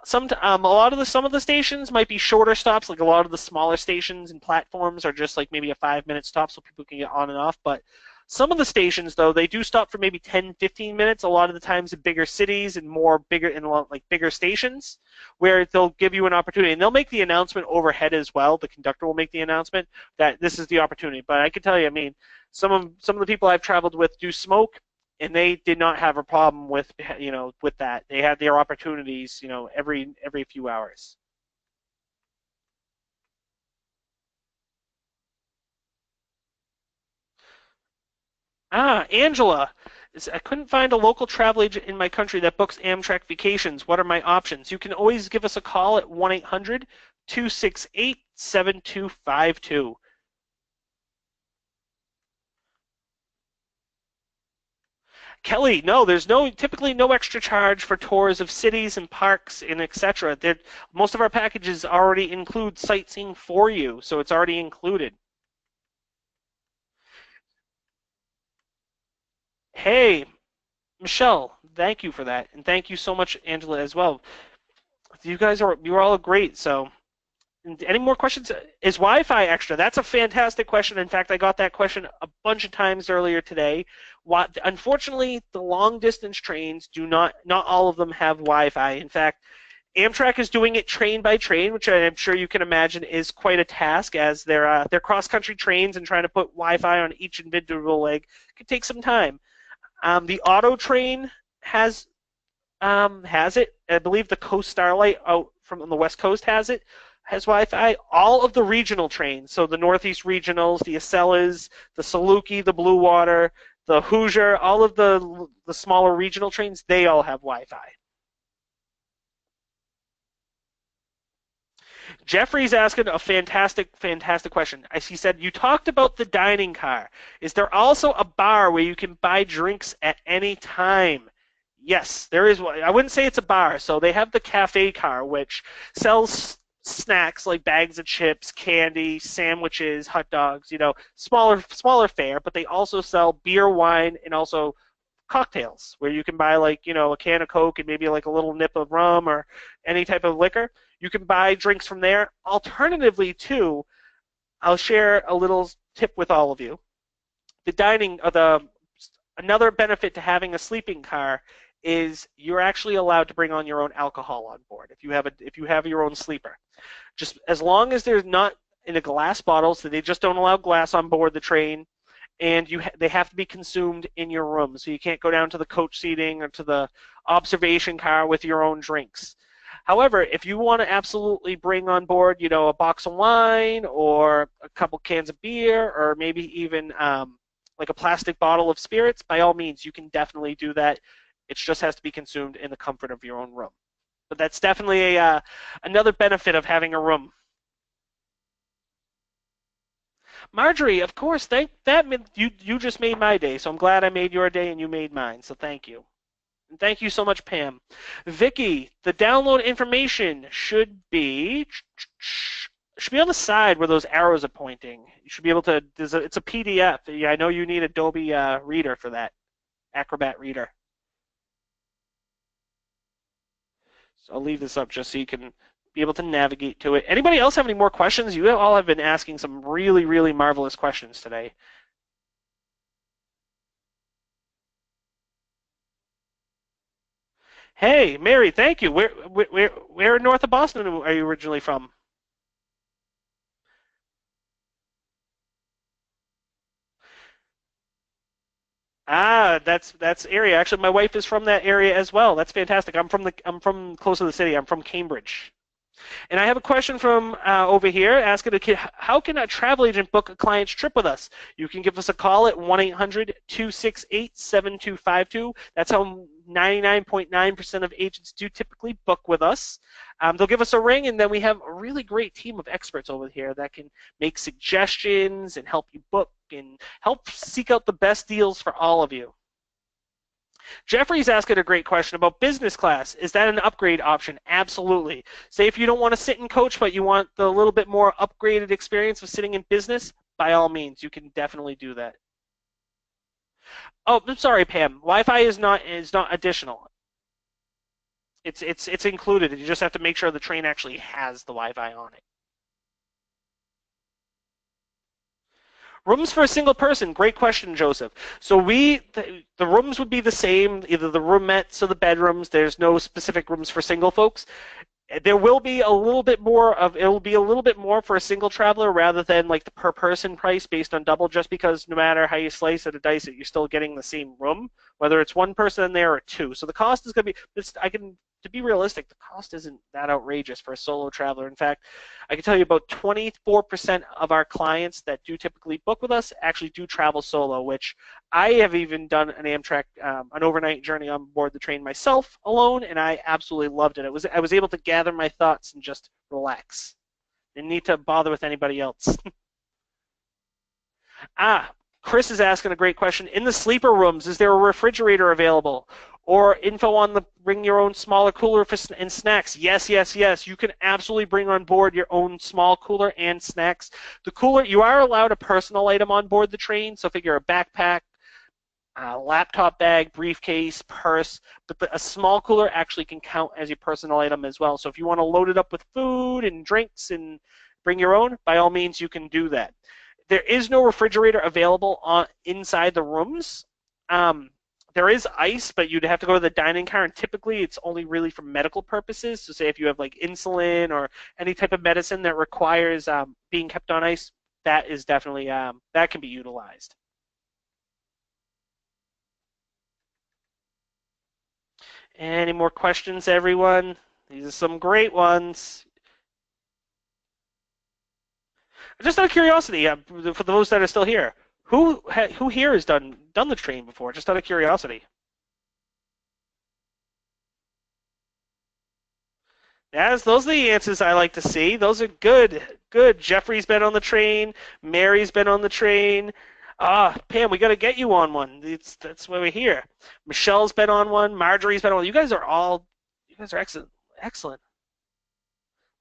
Some of the stations might be shorter stops, like a lot of the smaller stations and platforms are just like maybe a 5-minute stop so people can get on and off, but some of the stations, though, they do stop for maybe 10, 15 minutes, a lot of the times in bigger cities and bigger stations, where they'll give you an opportunity. And they'll make the announcement overhead as well. The conductor will make the announcement that this is the opportunity. But I can tell you, I mean, some of the people I've traveled with do smoke, and they did not have a problem with that. They had their opportunities, every few hours. Angela. I couldn't find a local travel agent in my country that books Amtrak vacations. What are my options? You can always give us a call at 1-800-268-7252. Kelly, no, there's typically no extra charge for tours of cities and parks and etc. Most of our packages already include sightseeing for you, so it's already included. Hey, Michelle, thank you for that, and thank you so much, Angela, as well. You're all great. So, any more questions? Is Wi-Fi extra? That's a fantastic question. In fact, I got that question a bunch of times earlier today. Unfortunately, the long distance trains do not all of them have Wi-Fi. In fact, Amtrak is doing it train by train, which I'm sure you can imagine is quite a task, as they're cross-country trains and trying to put Wi-Fi on each individual leg could take some time. The auto train has it. I believe the Coast Starlight out from on the West Coast has Wi-Fi. All of the regional trains, so the Northeast Regionals, the Acellas, the Saluki, the Blue Water, the Hoosier, all of the smaller regional trains, they all have Wi-Fi. Jeffrey's asking a fantastic question. As he said, you talked about the dining car. Is there also a bar where you can buy drinks at any time? Yes, there is one. I wouldn't say it's a bar. So they have the cafe car, which sells snacks like bags of chips, candy, sandwiches, hot dogs. Smaller fare, but they also sell beer, wine, and also cocktails where you can buy like a can of Coke and maybe like a little nip of rum or any type of liquor. You can buy drinks from there. Alternatively, too, I'll share a little tip with all of you. The dining, or another benefit to having a sleeping car is you're actually allowed to bring on your own alcohol on board if you have your own sleeper. Just as long as there's not in a glass bottle, so they just don't allow glass on board the train, and they have to be consumed in your room. So you can't go down to the coach seating or to the observation car with your own drinks. However, if you want to absolutely bring on board, a box of wine or a couple cans of beer or maybe even like a plastic bottle of spirits, by all means, you can definitely do that. It just has to be consumed in the comfort of your own room. But that's definitely another benefit of having a room. Marjorie, of course, you just made my day, so I'm glad I made your day and you made mine. So thank you. And thank you so much, Pam. Vicky, the download information should be on the side where those arrows are pointing. You should be able to. It's a PDF. Yeah, I know you need Adobe Reader for that, Acrobat Reader. So I'll leave this up just so you can be able to navigate to it. Anybody else have any more questions? You all have been asking some really, really marvelous questions today. Hey, Mary, thank you. Where in north of Boston are you originally from? That's area. Actually, my wife is from that area as well. That's fantastic. I'm from close to the city. I'm from Cambridge. And I have a question from over here asking how can a travel agent book a client's trip with us? You can give us a call at 1-800-268-7252. That's how 99.9% of agents do typically book with us. They'll give us a ring, and then we have a really great team of experts over here that can make suggestions and help you book and help seek out the best deals for all of you. Jeffrey's asking a great question about business class. Is that an upgrade option? Absolutely. Say if you don't want to sit in coach, but you want the little bit more upgraded experience of sitting in business, by all means, you can definitely do that. Oh, I'm sorry, Pam. Wi-Fi is not additional. It's included. You just have to make sure the train actually has the Wi-Fi on it. Rooms for a single person. Great question, Joseph. So the rooms would be the same, either the roomettes or the bedrooms. There's no specific rooms for single folks. There will be a little bit more of it'll be a little bit more for a single traveler rather than like the per person price based on double, just because no matter how you slice it or dice it, you're still getting the same room, whether it's one person in there or two. So the cost is going to be. I can to be realistic, the cost isn't that outrageous for a solo traveler. In fact, I can tell you about 24% of our clients that do typically book with us actually do travel solo, which I have even done an Amtrak, an overnight journey on board the train myself alone, and I absolutely loved it. I was able to gather my thoughts and just relax. Didn't need to bother with anybody else. Ah, Chris is asking a great question. In the sleeper rooms, is there a refrigerator available? Or info on the bring your own smaller cooler for and snacks? Yes, yes, yes. You can absolutely bring on board your own small cooler and snacks. The cooler, you are allowed a personal item on board the train, so figure a backpack, a laptop bag, briefcase, purse, but a small cooler actually can count as your personal item as well. So if you want to load it up with food and drinks and bring your own, by all means, you can do that. There is no refrigerator available inside the rooms. There is ice, but you'd have to go to the dining car, and typically it's only really for medical purposes. So say if you have like insulin or any type of medicine that requires being kept on ice, that is definitely, that can be utilized. Any more questions, everyone? These are some great ones. Just out of curiosity, for those that are still here, who here has done the train before? Just out of curiosity. Yes, those are the answers I like to see. Those are good. Good. Jeffrey's been on the train. Mary's been on the train. Ah, Pam, we got to get you on one. That's why we're here. Michelle's been on one. Marjorie's been on one. You guys are excellent. Excellent.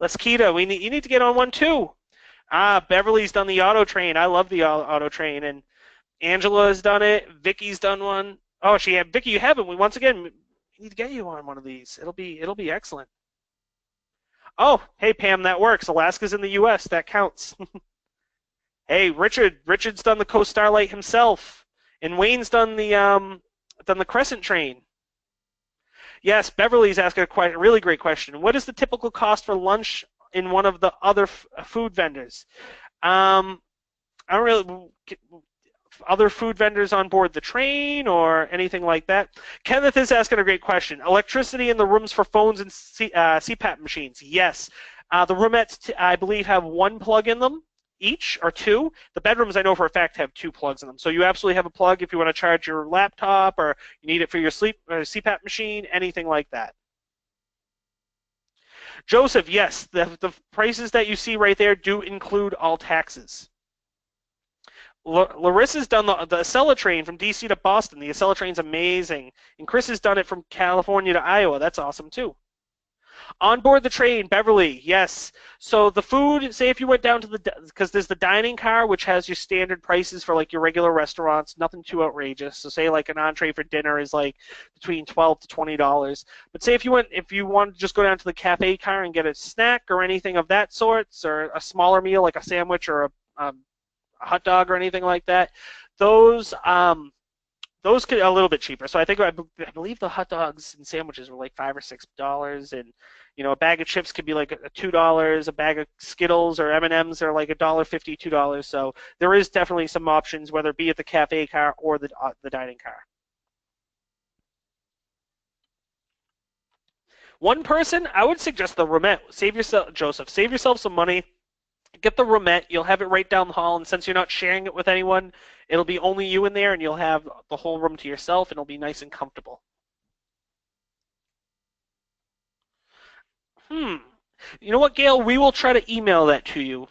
Let's Kita. You need to get on one too. Ah, Beverly's done the auto train. I love the auto train, and Angela has done it. Vicky's done one. Oh, Vicky, you haven't. We once again we need to get you on one of these. It'll be excellent. Oh, hey Pam, that works. Alaska's in the U.S. That counts. Hey, Richard's done the Coast Starlight himself, and Wayne's done the Crescent train. Yes, Beverly's asking a really great question. What is the typical cost for lunch in one of the other food vendors? I don't really other food vendors on board the train or anything like that. Kenneth is asking a great question. Electricity in the rooms for phones and CPAP machines? Yes. The roomettes, I believe, have one plug in them each or two. The bedrooms, I know for a fact, have two plugs in them. So you absolutely have a plug if you want to charge your laptop or you need it for your CPAP machine, anything like that. Joseph, yes, the prices that you see right there do include all taxes. Larissa's done the Acela train from DC to Boston. The Acela train's amazing. And Chris has done it from California to Iowa. That's awesome, too. On board the train, Beverly, yes. So the food, say if you went down to because there's the dining car, which has your standard prices for like your regular restaurants, nothing too outrageous. So say like an entree for dinner is like between $12 to $20. But say if you wanted to just go down to the cafe car and get a snack or anything of that sort, or a smaller meal like a sandwich or a hot dog or anything like that, those could a little bit cheaper. So I believe the hot dogs and sandwiches were like $5 or $6, and a bag of chips could be like $2. A bag of Skittles or M&Ms are like $1.50, $2. So there is definitely some options, whether it be at the cafe car or the dining car. One person, I would suggest the roomette. Joseph, save yourself some money. Get the roomette. You'll have it right down the hall, and since you're not sharing it with anyone, it'll be only you in there, and you'll have the whole room to yourself, and it'll be nice and comfortable. You know what, Gail? We will try to email that to you.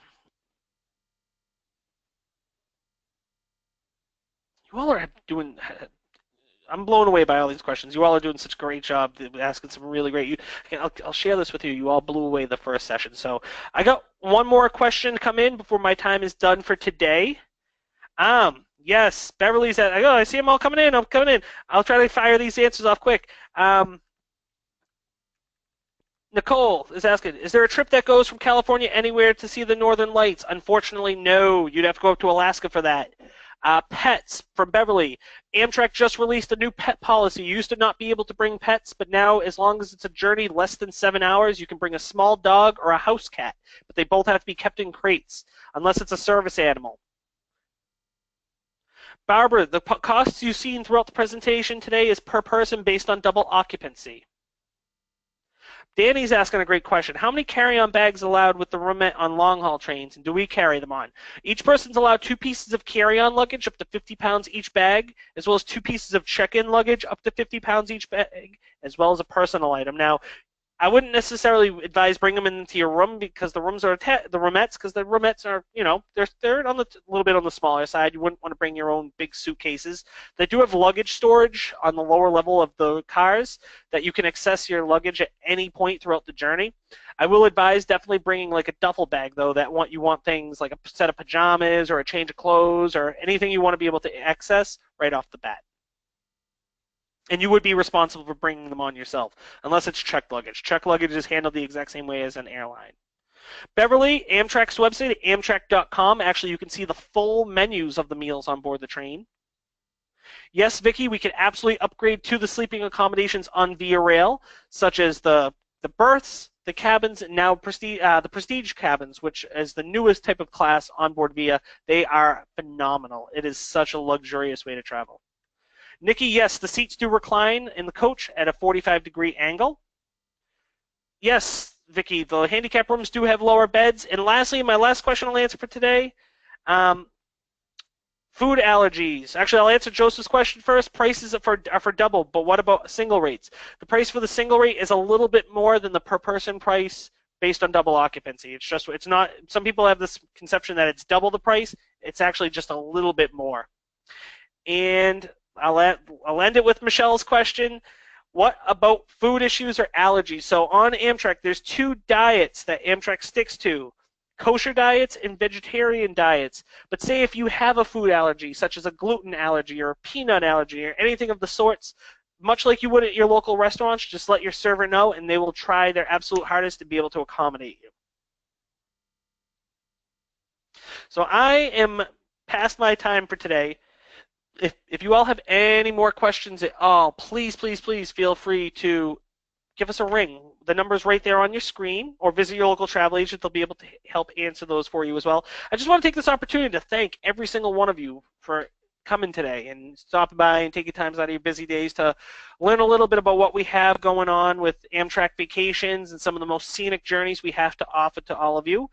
You all are doing. I'm blown away by all these questions. You all are doing such a great job asking some really great. I'll share this with you. You all blew away the first session. So I got one more question come in before my time is done for today. Yes, Beverly's at. I see them all coming in. I'm coming in. I'll try to fire these answers off quick. Nicole is asking, is there a trip that goes from California anywhere to see the Northern Lights? Unfortunately, no. You'd have to go up to Alaska for that. Pets from Beverly. Amtrak just released a new pet policy. You used to not be able to bring pets, but now as long as it's a journey less than 7 hours, you can bring a small dog or a house cat, but they both have to be kept in crates, unless it's a service animal. Barbara, the costs you've seen throughout the presentation today is per person based on double occupancy. Danny's asking a great question. How many carry-on bags allowed with the roomette on long-haul trains, and do we carry them on? Each person's allowed 2 pieces of carry-on luggage, up to 50 pounds each bag, as well as 2 pieces of check-in luggage, up to 50 pounds each bag, as well as a personal item. Now, I wouldn't necessarily advise bring them into your room because the rooms are the roomettes because the roomettes are they're on the a little bit on the smaller side. You wouldn't want to bring your own big suitcases. They do have luggage storage on the lower level of the cars that you can access your luggage at any point throughout the journey. I will advise definitely bringing like a duffel bag though you want things like a set of pajamas or a change of clothes or anything you want to be able to access right off the bat. And you would be responsible for bringing them on yourself, unless it's checked luggage. Checked luggage is handled the exact same way as an airline. Beverly, Amtrak's website at amtrak.com. Actually, you can see the full menus of the meals on board the train. Yes, Vicky, we could absolutely upgrade to the sleeping accommodations on Via Rail, such as the berths, the cabins, and now the Prestige cabins, which is the newest type of class on board Via. They are phenomenal. It is such a luxurious way to travel. Nikki, yes, the seats do recline in the coach at a 45-degree angle. Yes, Vicky, the handicap rooms do have lower beds. And lastly, my last question I'll answer for today, food allergies. Actually, I'll answer Joseph's question first. Prices are for double, but what about single rates? The price for the single rate is a little bit more than the per-person price based on double occupancy. It's not. Some people have this conception that it's double the price. It's actually just a little bit more. And I'll end it with Michelle's question. What about food issues or allergies? So on Amtrak, there's 2 diets that Amtrak sticks to, kosher diets and vegetarian diets. But say if you have a food allergy, such as a gluten allergy or a peanut allergy or anything of the sorts, much like you would at your local restaurants, just let your server know and they will try their absolute hardest to be able to accommodate you. So I am past my time for today. If you all have any more questions at all, please feel free to give us a ring. The number's right there on your screen, or visit your local travel agent. They'll be able to help answer those for you as well. I just want to take this opportunity to thank every single one of you for coming today and stopping by and taking times out of your busy days to learn a little bit about what we have going on with Amtrak Vacations and some of the most scenic journeys we have to offer to all of you.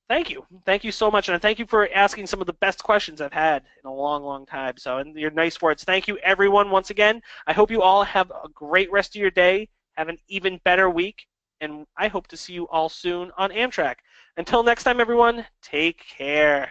Thank you. Thank you so much, and thank you for asking some of the best questions I've had in a long time. So, and your nice words. Thank you, everyone, once again. I hope you all have a great rest of your day, have an even better week, and I hope to see you all soon on Amtrak. Until next time, everyone, take care.